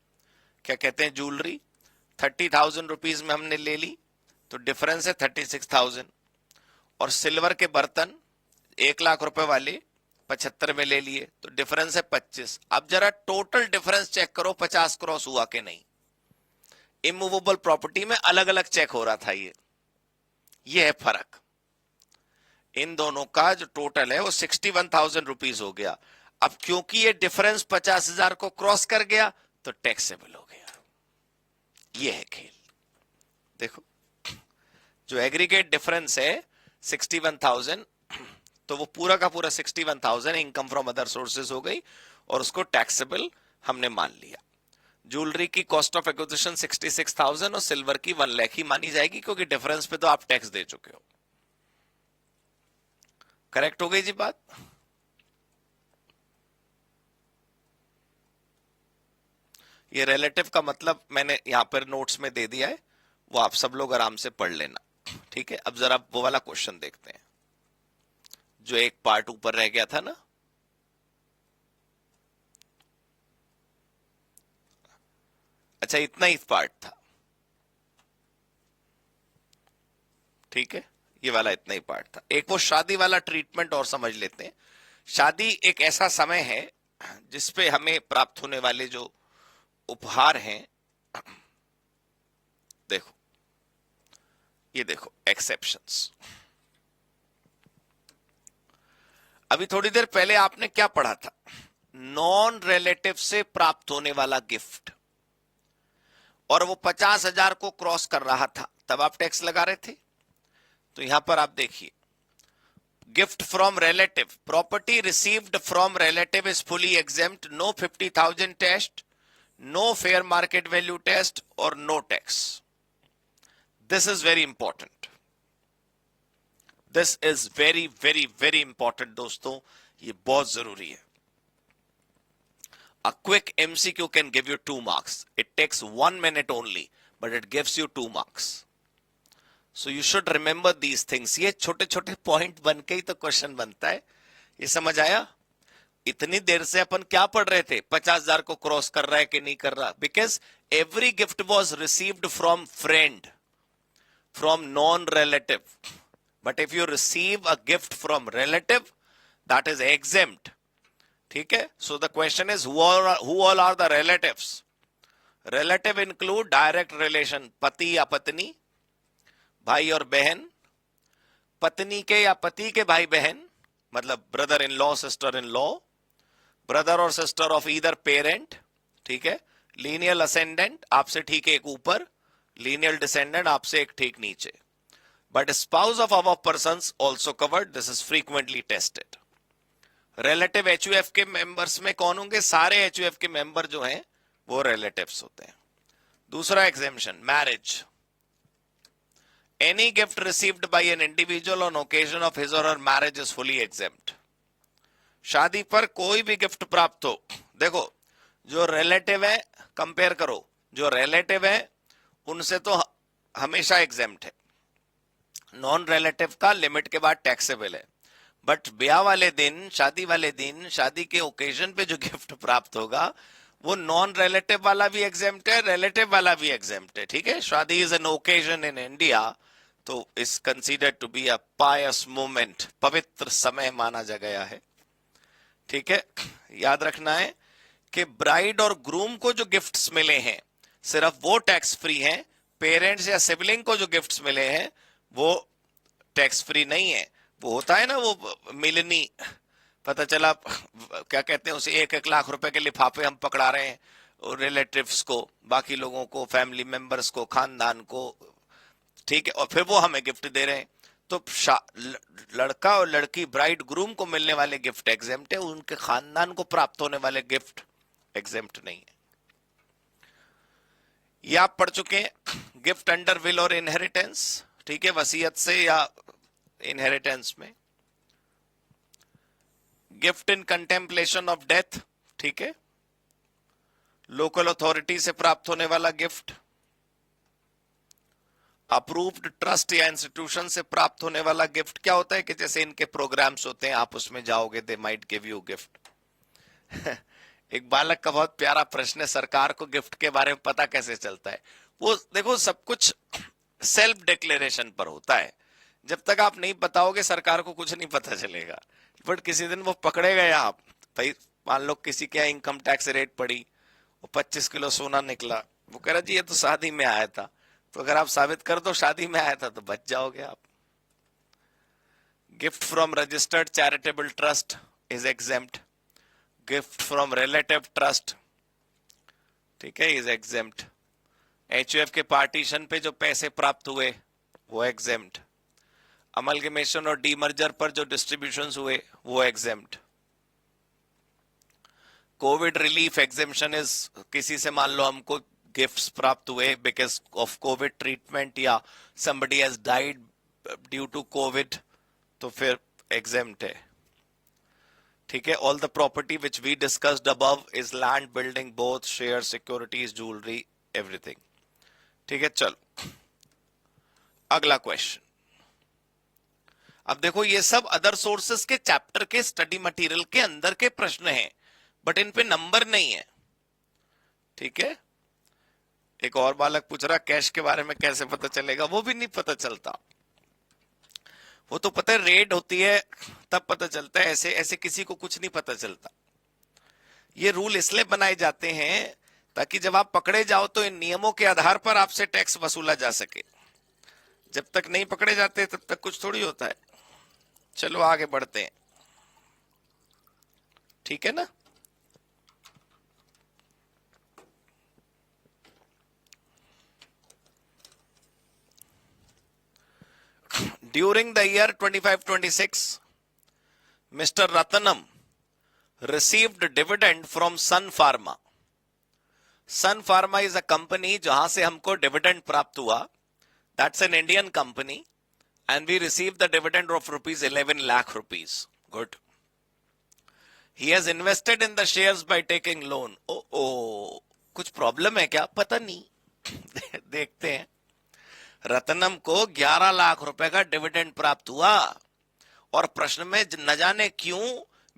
क्या कहते हैं, ज्वेलरी, 30,000 रुपीज में हमने ले ली, तो डिफरेंस है 36,000। और सिल्वर के बर्तन 1 लाख रुपए वाले 75 में ले लिए, तो डिफरेंस है 25। अब जरा टोटल डिफरेंस चेक करो, 50 क्रॉस हुआ कि नहीं। इमूवेबल प्रॉपर्टी में अलग अलग चेक हो रहा था। ये है फर्क। इन दोनों का जो टोटल है वो 61,000 रुपीज हो गया। अब क्योंकि ये डिफरेंस 50,000 को क्रॉस कर गया तो टैक्सेबल हो गया। ये है खेल। देखो, जो एग्रीगेट डिफरेंस है 61,000, तो वो पूरा का पूरा 61,000 इनकम फ्रॉम अदर सोर्सेज हो गई और उसको टैक्सेबल हमने मान लिया। ज्वेलरी की कॉस्ट ऑफ एक्विजिशन 66,000 और सिल्वर की 1 लाख ही मानी जाएगी, क्योंकि डिफरेंस पे तो आप टैक्स दे चुके हो। करेक्ट हो गई जी बात? ये रिलेटिव का मतलब मैंने यहां पर नोट्स में दे दिया है, वो आप सब लोग आराम से पढ़ लेना। ठीक है, अब जरा वो वाला क्वेश्चन देखते हैं जो एक पार्ट ऊपर रह गया था ना। अच्छा, इतना ही पार्ट था। ठीक है, ये वाला इतना ही पार्ट था। एक वो शादी वाला ट्रीटमेंट और समझ लेते हैं। शादी एक ऐसा समय है जिसपे हमें प्राप्त होने वाले जो उपहार हैं, देखो, ये देखो एक्सेप्शंस। अभी थोड़ी देर पहले आपने क्या पढ़ा था? नॉन रिलेटिव से प्राप्त होने वाला गिफ्ट, और वो 50,000 को क्रॉस कर रहा था, तब आप टैक्स लगा रहे थे। तो यहां पर आप देखिए, gift from relative, property received from relative is fully exempt, no 50,000 test, no fair market value test और no tax. This is very important. This is very very very important दोस्तों, ये बहुत जरूरी है। A quick MCQ can give you 2 marks. It takes 1 minute only, but it gives you 2 marks. So you should remember these things. ये छोटे छोटे point बन के ही तो क्वेश्चन बनता है। ये समझ आया? इतनी देर से अपन क्या पढ़ रहे थे? 50,000 को क्रॉस कर रहा है कि नहीं कर रहा? Because every gift was received from friend, from non-relative. But if you receive a gift from relative, that is exempt. ठीक है, so the question is who all are the relatives? Relative include direct relation, पति या पत्नी, भाई और बहन, पत्नी के या पति के भाई बहन, मतलब brother in law, sister in law, brother और सिस्टर ऑफ ईदर पेरेंट। ठीक है, लीनियल असेंडेंट, आपसे ठीक एक ऊपर, लीनियल डिसेंडेंट, आपसे एक ठीक नीचे। But spouse of above persons also covered, this is frequently tested. Relative HUF के मेंबर्स में कौन होंगे? सारे एचयूएफ के मेंबर जो हैं वो रिलेटिव्स होते हैं। दूसरा exemption, marriage, any gift received by an individual on occasion of his और her marriage is fully exempt. शादी पर कोई भी गिफ्ट प्राप्त हो, देखो जो रिलेटिव है, कंपेयर करो, जो रिलेटिव है उनसे तो हमेशा एग्जेम्प्ट है, नॉन रिलेटिव का लिमिट के बाद टैक्सेबल है। बट ब्याह वाले दिन, शादी वाले दिन, शादी के ओकेजन पे जो गिफ्ट प्राप्त होगा वो नॉन रिलेटिव वाला भी एग्जेम्प्ट है, रिलेटिव वाला भी एग्जेम्प्ट है। ठीक है, शादी is an occasion in India, तो is considered to be a pious moment, पवित्र समय माना जा गया है। ठीक है, याद रखना है कि ब्राइड और ग्रूम को जो गिफ्ट्स मिले हैं सिर्फ वो टैक्स फ्री हैं, पेरेंट्स या सिबलिंग को जो गिफ्ट्स मिले हैं वो टैक्स फ्री नहीं है। वो होता है ना, वो मिलनी, पता चला क्या कहते हैं उसे, 1-1 लाख रुपए के लिफाफे हम पकड़ा रहे हैं रिलेटिव्स को, बाकी लोगों को, फैमिली मेंबर्स को, खानदान को। ठीक है, और फिर वो हमें गिफ्ट दे रहे हैं। तो लड़का और लड़की, ब्राइड ग्रूम को मिलने वाले गिफ्ट एग्जेम्प्ट है, उनके खानदान को प्राप्त होने वाले गिफ्ट एग्जेम्प्ट नहीं है। ये आप पढ़ चुके हैं, गिफ्ट अंडर विल और इनहेरिटेंस। ठीक है, वसीयत से या इनहेरिटेंस में। Gift in contemplation of death, ठीक है, लोकल अथॉरिटी से प्राप्त होने वाला गिफ्ट, अप्रूव्ड ट्रस्ट या इंस्टीट्यूशन से प्राप्त होने वाला गिफ्ट। क्या होता है कि जैसे इनके प्रोग्राम्स होते हैं, आप उसमें जाओगे, they might give you gift. एक बालक का बहुत प्यारा प्रश्न है, सरकार को गिफ्ट के बारे में पता कैसे चलता है? वो देखो, सब कुछ सेल्फ डिक्लेरेशन पर होता है। जब तक आप नहीं बताओगे सरकार को कुछ नहीं पता चलेगा, बट किसी दिन वो पकड़े गए आप, भाई मान लो किसी के इनकम टैक्स रेट पड़ी, वो 25 किलो सोना निकला, वो कह रहा जी ये तो शादी में आया था, तो अगर आप साबित कर दो शादी में आया था तो बच जाओगे आप। Gift from registered charitable trust is exempt, gift from relative trust, ठीक है, इज एग्जेम्प्ट। एचयूएफ के पार्टीशन पे जो पैसे प्राप्त हुए वो एग्जेम्प्ट, अमलगमेशन और डीमर्जर पर जो डिस्ट्रीब्यूशंस हुए वो exempt. Covid relief exemption is, किसी से मान लो हमको गिफ्ट्स प्राप्त हुए बिकॉज ऑफ कोविड ट्रीटमेंट, या somebody has died due to covid, तो फिर एग्जेम्प्ट है। ठीक है, all the property which we discussed above is land, building, both share, securities, jewellery, everything. ठीक है, चलो अगला क्वेश्चन। अब देखो, ये सब अदर सोर्सेस के चैप्टर के स्टडी मटेरियल के अंदर के प्रश्न हैं, बट इन पे नंबर नहीं है। ठीक है, एक और बालक पूछ रहा कैश के बारे में कैसे पता चलेगा? वो भी नहीं पता चलता, वो तो पता है रेड होती है तब पता चलता है, ऐसे ऐसे किसी को कुछ नहीं पता चलता। ये रूल इसलिए बनाए जाते हैं ताकि जब आप पकड़े जाओ तो इन नियमों के आधार पर आपसे टैक्स वसूला जा सके। जब तक नहीं पकड़े जाते तब तक कुछ थोड़ी होता है। चलो आगे बढ़ते हैं, ठीक है ना। During the year 25-26, Mr. Ratnam received dividend from Sun Pharma. Sun Pharma is a company जहां से हमको dividend प्राप्त हुआ. That's an Indian company, and we received the dividend of rupees 11 lakh rupees. Good. He has invested in the shares by taking loan. Oh, कुछ problem है क्या? पता नहीं। देखते हैं। रत्नम को 11 लाख रुपए का डिविडेंड प्राप्त हुआ, और प्रश्न में न जाने क्यों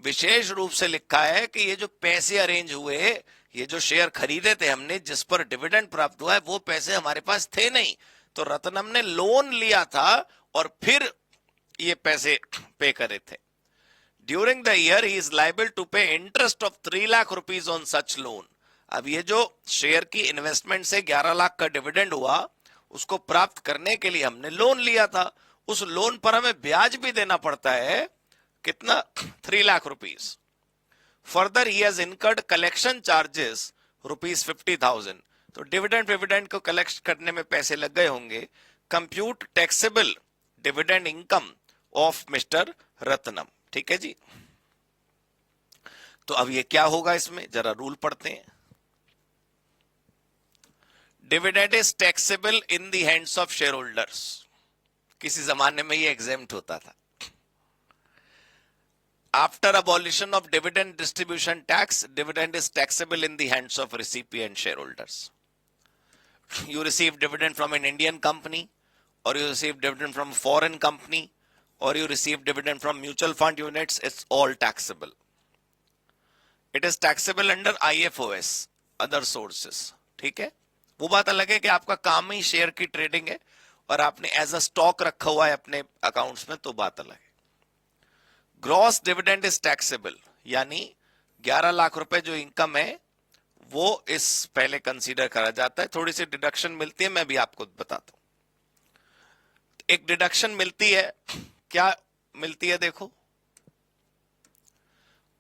विशेष रूप से लिखा है कि ये जो पैसे अरेंज हुए, ये जो शेयर खरीदे थे हमने, जिस पर डिविडेंड प्राप्त हुआ है, वो पैसे हमारे पास थे नहीं, तो रत्नम ने लोन लिया था और फिर ये पैसे पे करे थे। During the year he is liable to pay interest of 3 lakh rupees on such loan. अब ये जो शेयर की इन्वेस्टमेंट से 11 लाख का डिविडेंड हुआ, उसको प्राप्त करने के लिए हमने लोन लिया था, उस लोन पर हमें ब्याज भी देना पड़ता है। कितना? 3 lakh rupees. Further he has incurred collection charges rupees 50,000। तो डिविडेंड को कलेक्ट करने में पैसे लग गए होंगे। Compute taxable dividend income of mister Ratnam. ठीक है जी। तो अब ये क्या होगा, इसमें जरा रूल पढ़ते हैं। Dividend is taxable in the hands of share holders. किसी जमाने में ये एग्जेम्प्ट होता था। After abolition of dividend distribution tax, dividend is taxable in the hands of recipient shareholders. You receive dividend from an Indian company, or you receive dividend from a foreign company, or you receive dividend from mutual fund units, it's all taxable. It is taxable under IFOS, other sources. ठीक है, वो बात अलग है कि आपका काम ही share की ट्रेडिंग है और आपने एज अ स्टॉक रखा हुआ है अपने अकाउंट्स में, तो बात अलग है. ग्रॉस डिविडेंड इज टैक्सेबल, यानी 11 लाख रुपए जो इनकम है वो इस पहले कंसीडर करा जाता है. थोड़ी सी डिडक्शन मिलती है, मैं भी आपको बताता हूं. एक डिडक्शन मिलती है, क्या मिलती है देखो.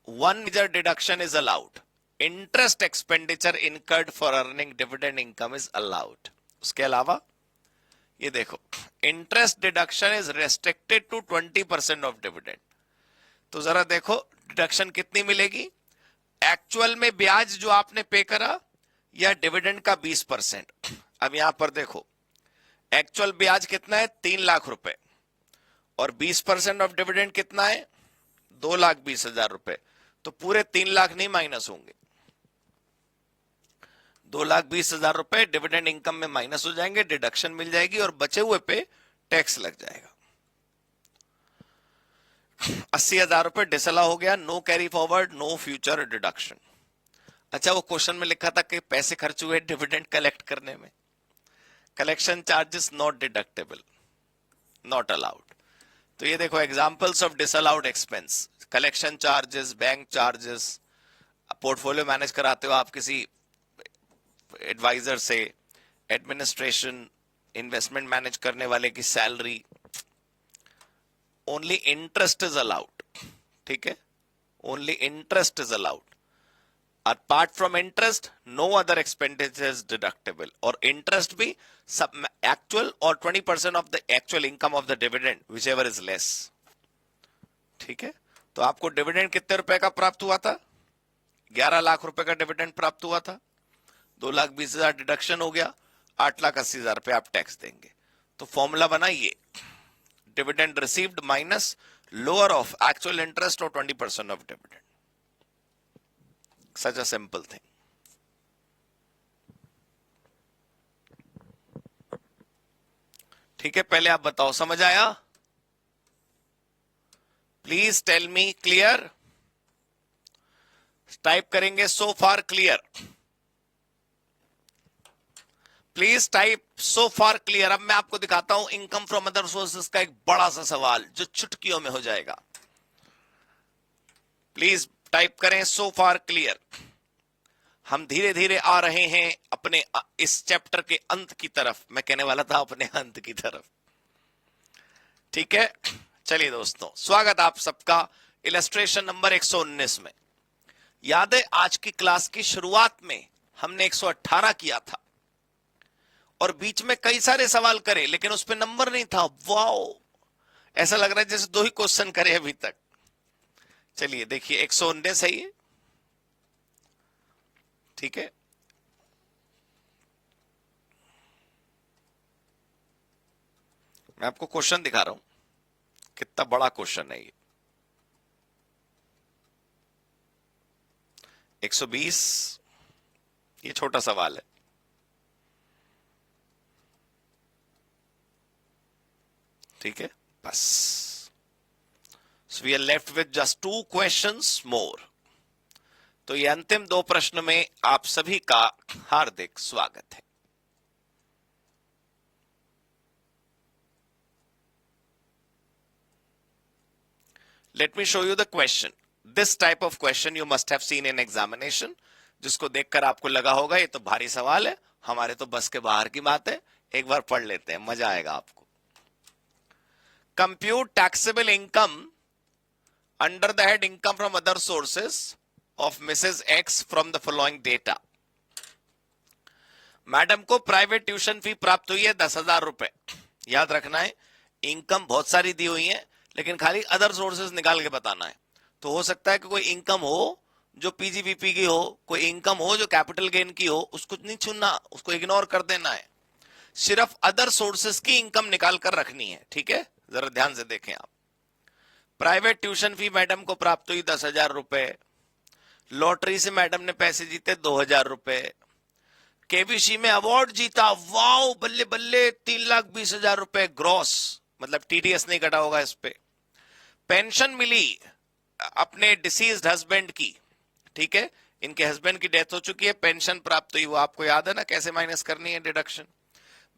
One major deduction is allowed. Interest expenditure incurred for earning dividend income is allowed. उसके अलावा ये देखो, interest deduction is restricted to 20% of dividend. तो जरा देखो डिडक्शन कितनी मिलेगी. एक्चुअल में ब्याज जो आपने पे करा या डिविडेंड का 20%. अब यहां पर देखो, एक्चुअल ब्याज कितना है, 3 लाख रुपए, और 20% ऑफ डिविडेंड कितना है, 2,20,000 रुपए. तो पूरे 3 लाख नहीं माइनस होंगे, 2,20,000 रुपए डिविडेंड इनकम में माइनस हो जाएंगे, डिडक्शन मिल जाएगी और बचे हुए पे टैक्स लग जाएगा. 80,000 रुपए डिसला हो गया. No carry forward, no future deduction. अच्छा, वो क्वेश्चन में लिखा था कि पैसे खर्च हुए डिविडेंड कलेक्ट करने में. Collection charges not deductible, not allowed. तो ये देखो examples of disallowed expense. Collection charges, bank charges, portfolio manage कराते हो आप किसी एडवाइजर से, एडमिनिस्ट्रेशन, इन्वेस्टमेंट मैनेज करने वाले की salary. Only interest is allowed. ठीक है, only interest is allowed. Apart from interest no other expenditure is deductible. और इंटरेस्ट भी सब एक्चुअल और 20% of the actual income of the dividend, which ever is less. ठीक है, तो आपको डिविडेंड कितने रुपए का प्राप्त हुआ था, 11 लाख रुपए का डिविडेंड प्राप्त हुआ था. 2,20,000 डिडक्शन हो गया, 8,80,000 रुपए आप टैक्स देंगे. तो फॉर्मूला बनाइए, dividend received minus lower of actual interest और 20% of dividend. Such a simple thing. ठीक है, पहले आप बताओ समझ आया. Please tell me clear. Type करेंगे so far clear. Please type so far clear. अब मैं आपको दिखाता हूं इनकम फ्रॉम अदर सोर्सेस का एक बड़ा सा सवाल जो चुटकियों में हो जाएगा. प्लीज टाइप करें सो फार क्लियर. हम धीरे धीरे आ रहे हैं अपने इस चैप्टर के अंत की तरफ. मैं कहने वाला था अपने अंत की तरफ. ठीक है, चलिए दोस्तों, स्वागत आप सबका इलस्ट्रेशन नंबर 119 में. याद है आज की क्लास की शुरुआत में हमने 118 किया था और बीच में कई सारे सवाल करे, लेकिन उस पर नंबर नहीं था. वाओ, ऐसा लग रहा है जैसे 2 ही क्वेश्चन करे अभी तक. चलिए देखिए 119 है ये. ठीक है, मैं आपको क्वेश्चन दिखा रहा हूं, कितना बड़ा क्वेश्चन है ये. 120 ये छोटा सवाल है. ठीक है, बस. So we are left with just 2 questions more. तो ये अंतिम 2 प्रश्न में आप सभी का हार्दिक स्वागत है. Let me show you the question. This type of question you must have seen in examination. जिसको देखकर आपको लगा होगा ये तो भारी सवाल है, हमारे तो बस के बाहर की बात है. एक बार पढ़ लेते हैं, मजा आएगा आपको. Compute taxable income under the head income from other sources of Mrs. X from the following data. Madam को प्राइवेट ट्यूशन फी प्राप्त हुई है 10,000 रुपए. याद रखना है, इनकम बहुत सारी दी हुई है, लेकिन खाली अदर सोर्सेज निकाल के बताना है. तो हो सकता है कि कोई इनकम हो जो पीजीबीपी की हो, कोई इनकम हो जो कैपिटल गेन की हो, उसको नहीं चुनना, उसको इग्नोर कर देना है. सिर्फ अदर सोर्सेज की इनकम निकाल कर रखनी है. ठीक है, जरा ध्यान से देखें आप. प्राइवेट ट्यूशन फी मैडम को प्राप्त हुई 10,000 रुपए, लॉटरी से मैडम ने पैसे जीते 2,000 रुपए, केबीसी में अवार्ड जीता, वाओ बल्ले बल्ले 3,20,000 रुपए ग्रॉस, मतलब टीडीएस नहीं कटा होगा इस पे। पेंशन मिली अपने डिसीज्ड हस्बैंड की, ठीक है, इनके हस्बैंड की डेथ हो चुकी है, पेंशन प्राप्त हुई, वो आपको याद है ना कैसे माइनस करनी है डिडक्शन।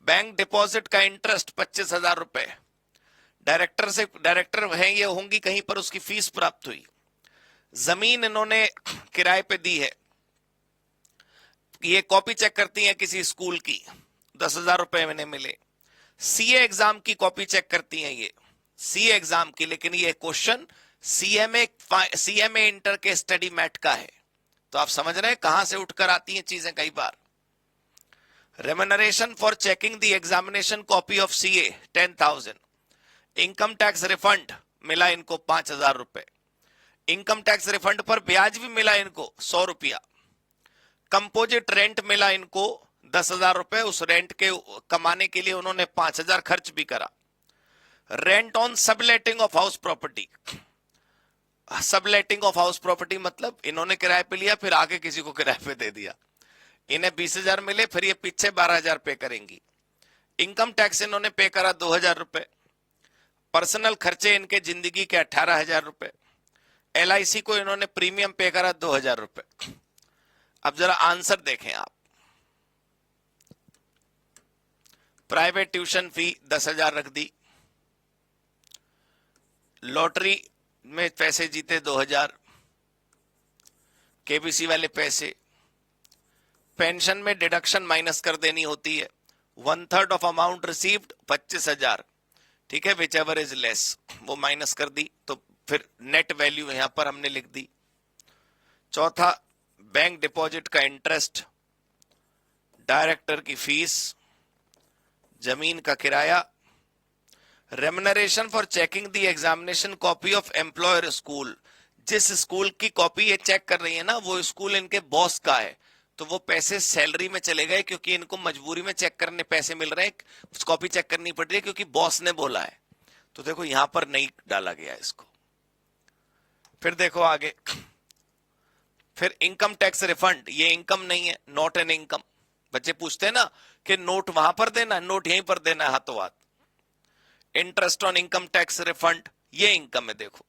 बैंक डिपॉजिट का इंटरेस्ट 25,000 रुपए, डायरेक्टर है ये होंगी कहीं पर, उसकी फीस प्राप्त हुई। जमीन इन्होंने किराए पे दी है, ये कॉपी चेक करती हैं किसी स्कूल की, 10,000 रुपए मैंने मिले। सीए एग्जाम की कॉपी चेक करती हैं ये, सीए एग्जाम की, लेकिन ये क्वेश्चन सीएमए इंटर के स्टडी मैट का है, तो आप समझ रहे हैं कहां से उठकर आती हैं चीजें कई बार। Remuneration for checking the examination copy of CA 10,000। Income tax refund मिला इनको 5,000 रुपए, इनकम टैक्स रिफंड पर ब्याज भी मिला इनको 100 रुपया। कंपोजिट रेंट मिला इनको 10,000 रुपए, उस रेंट के कमाने के लिए उन्होंने 5,000 खर्च भी करा। Rent on subletting of house property, subletting of house property मतलब इन्होंने किराए पे लिया फिर आगे किसी को किराए पे दे दिया, इन्हें 20,000 मिले, फिर ये पीछे 12,000 पे करेंगी। इनकम टैक्स इन्होंने पे करा 2,000 रुपए, पर्सनल खर्चे इनके जिंदगी के 18,000 रुपए, एलआईसी को इन्होंने प्रीमियम पे करा 2,000 रुपए। अब जरा आंसर देखें आप, प्राइवेट ट्यूशन फी 10,000 रख दी, लॉटरी में पैसे जीते 2,000, केबीसी वाले पैसे, पेंशन में डिडक्शन माइनस कर देनी होती है, 1/3 ऑफ अमाउंट रिसीव्ड 25,000, ठीक है, विच एवर इज लेस, वो माइनस कर दी, तो फिर नेट वैल्यू यहां पर हमने लिख दी। चौथा, बैंक डिपॉजिट का इंटरेस्ट, डायरेक्टर की फीस, जमीन का किराया, remuneration for checking the examination copy of employer school, जिस स्कूल की कॉपी ये चेक कर रही है ना वो स्कूल इनके बॉस का है, तो वो पैसे सैलरी में चले गए क्योंकि इनको मजबूरी में चेक करने पैसे मिल रहे हैं, कॉपी चेक करनी पड़ रही है क्योंकि बॉस ने बोला है, तो देखो यहां पर नहीं डाला गया इसको। फिर देखो आगे, फिर इनकम टैक्स रिफंड, ये इनकम नहीं है, नॉट एन इनकम। बच्चे पूछते हैं ना कि नोट वहां पर देना है, नोट यहीं पर देना है हाथों हाथ। Interest on income tax refund, ये इनकम है, देखो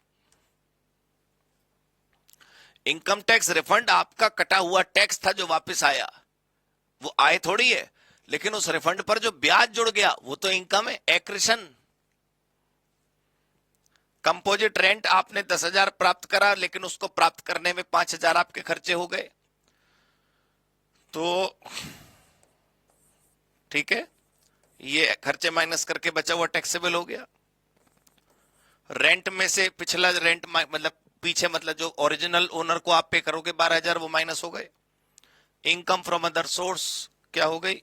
इनकम टैक्स रिफंड आपका कटा हुआ टैक्स था जो वापस आया, वो आय थोड़ी है, लेकिन उस रिफंड पर जो ब्याज जुड़ गया वो तो इनकम है, एक्रेशन। कंपोजिट रेंट आपने 10,000 प्राप्त करा, लेकिन उसको प्राप्त करने में 5,000 आपके खर्चे हो गए, तो ठीक है, ये खर्चे माइनस करके बचा हुआ टैक्सेबल हो गया। रेंट में से पिछला रेंट मतलब पीछे, मतलब जो ओरिजिनल ओनर को आप पे करोगे 12,000, वो माइनस हो गए। इनकम फ्रॉम अदर सोर्स क्या हो गई,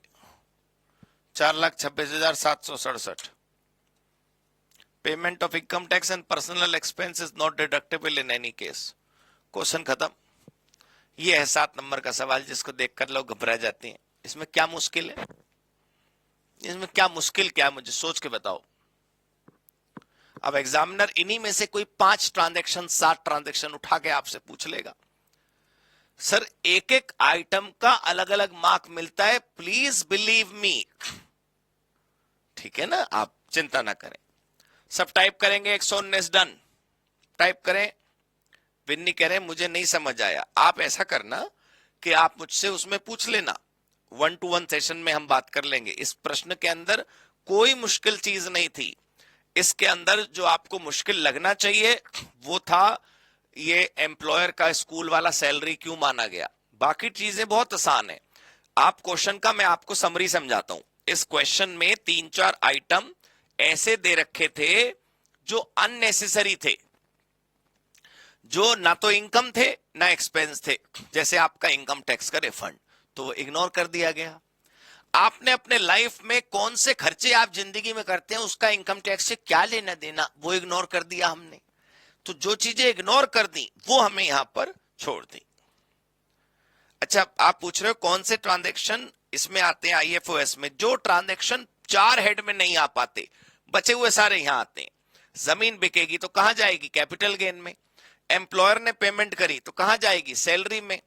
4,26,767। Payment of income tax and personal expense is not deductible in any case. Question खत्म। ये है 7 नंबर का सवाल जिसको देखकर लोग घबरा जाते हैं। इसमें क्या मुश्किल है, इसमें क्या मुश्किल क्या है, मुझे सोच के बताओ। अब एग्जामिनर इन्हीं में से कोई 5 ट्रांजैक्शन 7 ट्रांजैक्शन उठा के आपसे पूछ लेगा, सर एक एक आइटम का अलग अलग मार्क मिलता है, प्लीज बिलीव मी, ठीक है ना, आप चिंता ना करें। सब टाइप करेंगे 119 डन, टाइप करें। विन्नी कह रहे हैं मुझे नहीं समझ आया, आप ऐसा करना कि आप मुझसे उसमें पूछ लेना, 1-to-1 सेशन में हम बात कर लेंगे। इस प्रश्न के अंदर कोई मुश्किल चीज नहीं थी, इसके अंदर जो आपको मुश्किल लगना चाहिए वो था ये एम्प्लॉयर का स्कूल वाला सैलरी क्यों माना गया, बाकी चीजें बहुत आसान है। आप क्वेश्चन का मैं आपको समरी समझाता हूं। इस क्वेश्चन में 3-4 आइटम ऐसे दे रखे थे जो अननेसेसरी थे, जो ना तो इनकम थे ना एक्सपेंस थे, जैसे आपका इनकम टैक्स का रिफंड, तो वो इग्नोर कर दिया गया। आपने अपने लाइफ में कौन से खर्चे आप जिंदगी में करते हैं उसका इनकम टैक्स से क्या लेना देना, वो इग्नोर कर दिया हमने। तो जो चीजें इग्नोर कर दी वो हमें यहां पर छोड़ दी। अच्छा, आप पूछ रहे हो कौन से ट्रांजैक्शन इसमें आते हैं आईएफओएस में, जो ट्रांजैक्शन 4 हेड में नहीं आ पाते, बचे हुए सारे यहां आते हैं। जमीन बिकेगी तो कहां जाएगी? कैपिटल गेन में। एम्प्लॉयर ने पेमेंट करी तो कहां जाएगी? सैलरी में।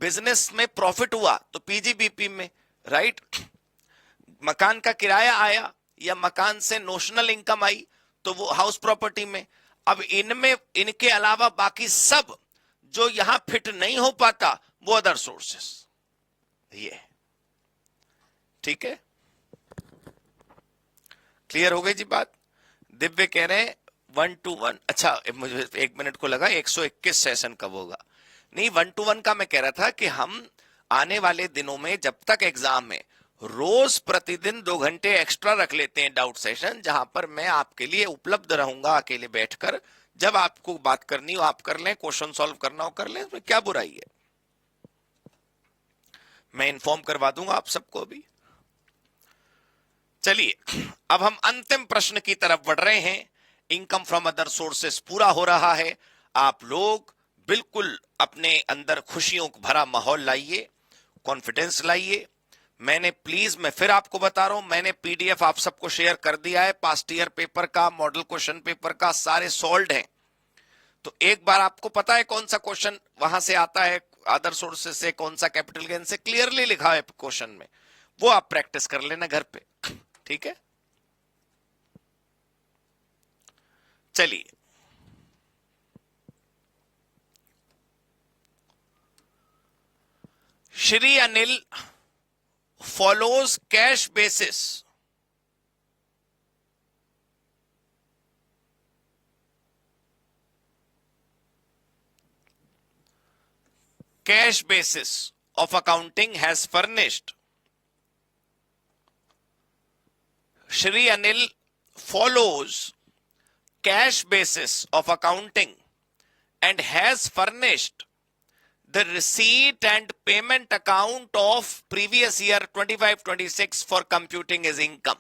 बिजनेस में प्रॉफिट हुआ तो पीजीबीपी में, राइट। मकान का किराया आया या मकान से नोशनल इनकम आई तो वो हाउस प्रॉपर्टी में। अब इनमें इनके अलावा बाकी सब जो यहां फिट नहीं हो पाता वो अदर सोर्सेस। ये ठीक है, क्लियर हो गई जी बात। दिव्य कह रहे हैं 1-to-1। अच्छा, मुझे 1 मिनट को लगा 121 सेशन कब होगा। नहीं, 1-to-1 का मैं कह रहा था कि हम आने वाले दिनों में जब तक एग्जाम है रोज प्रतिदिन 2 घंटे एक्स्ट्रा रख लेते हैं डाउट सेशन, जहां पर मैं आपके लिए उपलब्ध रहूंगा अकेले बैठकर। जब आपको बात करनी हो आप कर लें, क्वेश्चन सॉल्व करना हो कर लें, इसमें क्या बुराई है। मैं इन्फॉर्म करवा दूंगा आप सबको भी। चलिए अब हम अंतिम प्रश्न की तरफ बढ़ रहे हैं। इनकम फ्रॉम अदर सोर्सेस पूरा हो रहा है। आप लोग बिल्कुल अपने अंदर खुशियों भरा माहौल लाइए, कॉन्फिडेंस लाइए। मैं फिर आपको बता रहा हूं, मैंने पीडीएफ आप सबको शेयर कर दिया है। पास्ट ईयर पेपर का, मॉडल क्वेश्चन पेपर का, सारे सॉल्व्ड हैं। तो एक बार आपको पता है कौन सा क्वेश्चन वहां से आता है, अदर सोर्सेस से, कौन सा कैपिटल गेन से, क्लियरली लिखा है क्वेश्चन में। वो आप प्रैक्टिस कर लेना घर पे, ठीक है। चलिए Shri Anil follows cash basis of accounting has furnished. Shri Anil follows cash basis of accounting and has furnished the receipt and payment account of previous year 25-26 for computing his income.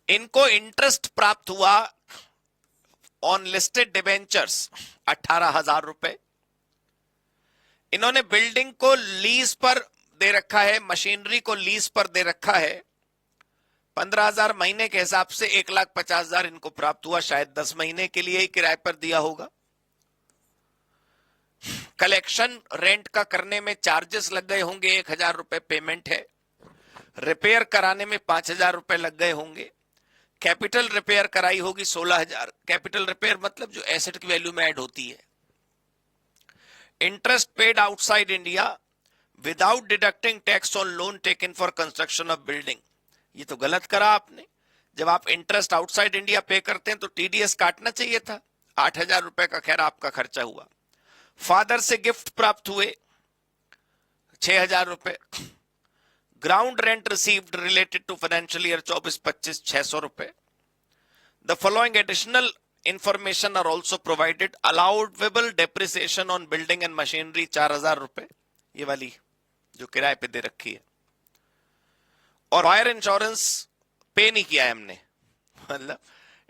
इनको इंटरेस्ट प्राप्त हुआ ऑन लिस्टेड डिबेंचर्स 18,000 रुपए। इन्होंने building को lease पर दे रखा है, machinery को लीज पर दे रखा है। 15,000 महीने के हिसाब से 1,50,000 इनको प्राप्त हुआ। शायद 10 महीने के लिए ही किराए पर दिया होगा। कलेक्शन रेंट का करने में चार्जेस लग गए होंगे, 1,000 रुपए पेमेंट है। रिपेयर कराने में 5,000 रुपए लग गए होंगे। कैपिटल रिपेयर कराई होगी 16,000। कैपिटल रिपेयर मतलब जो एसेट की वैल्यू में ऐड होती है। Interest paid outside India without deducting tax on loan taken for construction of building. ये तो गलत करा आपने। जब आप इंटरेस्ट आउटसाइड इंडिया पे करते हैं तो टीडीएस काटना चाहिए था। 8,000 रुपए का खैर आपका खर्चा हुआ। फादर से गिफ्ट प्राप्त हुए 6,000 रुपए। Ground rent received related to financial year 24-25 600 रुपए। The following additional information are also provided. Allowable depreciation on building and machinery 4,000 रुपए, ये वाली जो किराए पे दे रखी है। और फायर इंश्योरेंस पे नहीं किया है हमने, मतलब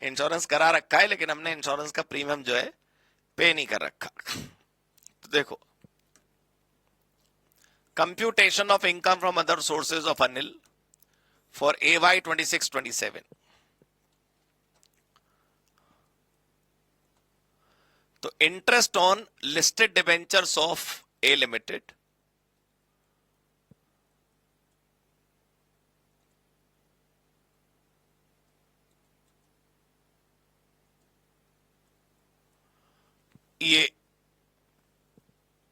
इंश्योरेंस करा रखा है लेकिन हमने इंश्योरेंस का प्रीमियम जो है पे नहीं कर रखा। तो देखो, computation of income from other sources of Anil for AY 26-27। तो interest on listed debentures of A limited, ये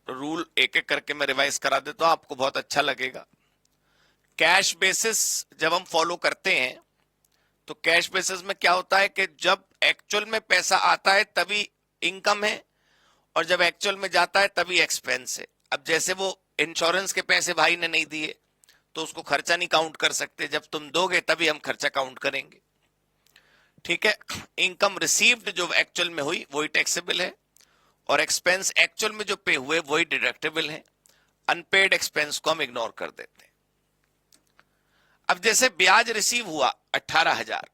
रूल एक एक करके मैं रिवाइज करा देता हूं, आपको बहुत अच्छा लगेगा। कैश बेसिस जब हम फॉलो करते हैं तो कैश बेसिस में क्या होता है कि जब एक्चुअल में पैसा आता है तभी इनकम है और जब एक्चुअल में जाता है तभी एक्सपेंस है। अब जैसे वो इंश्योरेंस के पैसे भाई ने नहीं दिए तो उसको खर्चा नहीं काउंट कर सकते, जब तुम दोगे तभी हम खर्चा काउंट करेंगे, ठीक है। इनकम रिसीव्ड जो एक्चुअल में हुई वही टैक्सेबल है और एक्सपेंस एक्चुअल में जो पे हुए वही डिडक्टेबल है। अनपेड एक्सपेंस को हम इग्नोर कर देते हैं। अब जैसे ब्याज रिसीव हुआ 18,000,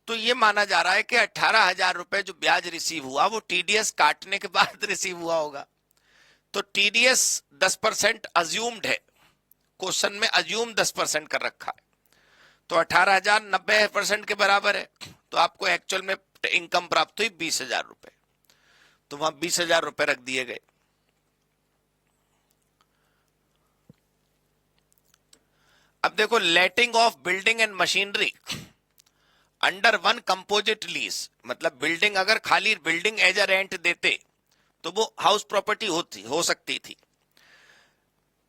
तो ये माना जा रहा है कि 18,000 रुपए जो ब्याज रिसीव हुआ वो टीडीएस काटने के बाद रिसीव हुआ होगा। तो टीडीएस 10% अज्यूम्ड है, क्वेश्चन में अज्यूम 10% कर रखा है। तो 18,000 90% के बराबर है, तो आपको एक्चुअल में इनकम प्राप्त हुई 20,000 रुपए, तो वहां 20,000 रुपए रख दिए गए। अब देखो, letting of building and machinery under one composite lease, मतलब बिल्डिंग, अगर खाली बिल्डिंग एज अ रेंट देते तो वो हाउस प्रॉपर्टी हो सकती थी,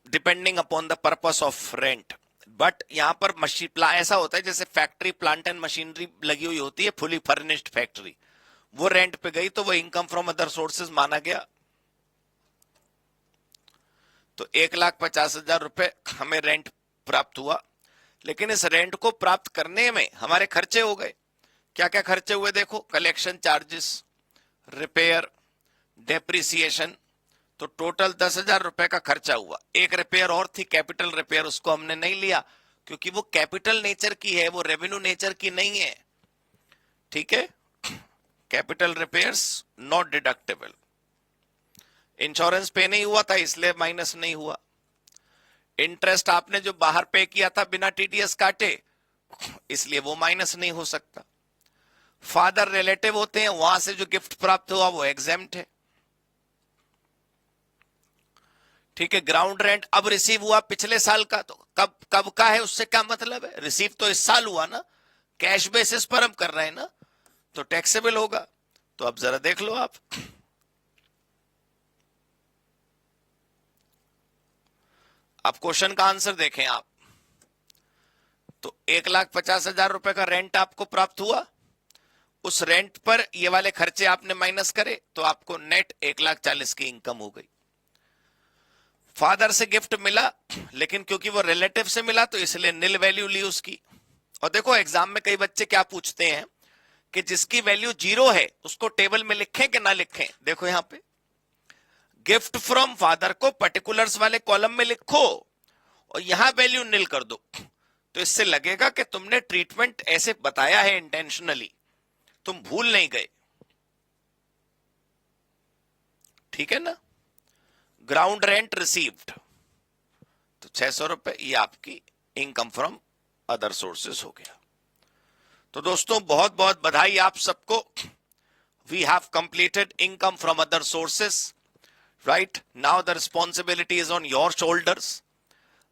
depending upon the purpose of rent. But यहां पर ऐसा होता है जैसे फैक्ट्री, प्लांट एंड मशीनरी लगी हुई होती है, फुली फर्निश्ड फैक्ट्री, वो रेंट पे गई तो वो इनकम फ्रॉम अदर सोर्सेज माना गया। तो 1,50,000 रुपए हमें रेंट प्राप्त हुआ, लेकिन इस रेंट को प्राप्त करने में हमारे खर्चे हो गए। क्या क्या खर्चे हुए देखो, कलेक्शन चार्जेस, रिपेयर, डेप्रिसिएशन, तो टोटल 10,000 रुपए का खर्चा हुआ। एक रिपेयर और थी, कैपिटल रिपेयर, उसको हमने नहीं लिया क्योंकि वो कैपिटल नेचर की है, वो रेवेन्यू नेचर की नहीं है, ठीक है। Capital repairs not deductible. Insurance पे नहीं हुआ था इसलिए माइनस नहीं हुआ। इंटरेस्ट आपने जो बाहर पे किया था बिना टीडीएस काटे, इसलिए वो माइनस नहीं हो सकता। फादर रिलेटिव होते हैं, वहां से जो गिफ्ट प्राप्त हुआ वो एग्जेम्प्ट है, ठीक है। ग्राउंड रेंट अब रिसीव हुआ पिछले साल का, तो कब कब का है उससे क्या मतलब है, रिसीव तो इस साल हुआ ना, कैश बेसिस पर हम कर रहे हैं ना, तो टैक्सेबल होगा। तो अब जरा देख लो आप, अब क्वेश्चन का आंसर देखें आप, तो 1,50,000 रुपए का रेंट आपको प्राप्त हुआ, उस रेंट पर ये वाले खर्चे आपने माइनस करे तो आपको नेट 1,40,000 की इनकम हो गई। फादर से गिफ्ट मिला, लेकिन क्योंकि वो रिलेटिव से मिला तो इसलिए नील वैल्यू ली उसकी। और देखो एग्जाम में कई बच्चे क्या पूछते हैं कि जिसकी वैल्यू 0 है उसको टेबल में लिखें कि ना लिखें। देखो यहां पे गिफ्ट फ्रॉम फादर को पर्टिकुलर्स वाले कॉलम में लिखो और यहां वैल्यू नील कर दो, तो इससे लगेगा कि तुमने ट्रीटमेंट ऐसे बताया है इंटेंशनली, तुम भूल नहीं गए, ठीक है ना। ग्राउंड रेंट रिसीव्ड, तो 600 रुपए, ये आपकी इनकम फ्रॉम अदर सोर्सेस हो गया। तो दोस्तों बहुत बहुत बधाई आप सबको, we have completed income from other sources, right. Now the responsibility is on your shoulders.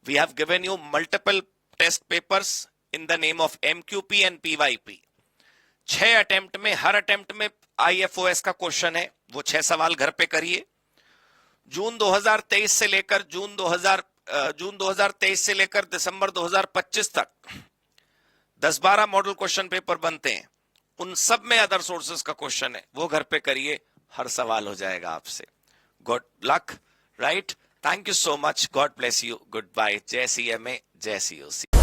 We have given you multiple test papers in the name of MQP and PYP। 6 attempt में, हर अटेम्प्ट में IFOS का question है, वो 6 सवाल घर पे करिए। जून 2023 से लेकर जून 2023 से लेकर दिसंबर 2025 तक 10-12 मॉडल क्वेश्चन पेपर बनते हैं, उन सब में अदर सोर्सेस का क्वेश्चन है, वो घर पे करिए, हर सवाल हो जाएगा आपसे। Good luck, right. Thank you so much, god bless you, good bye, जय CMA, जय COC।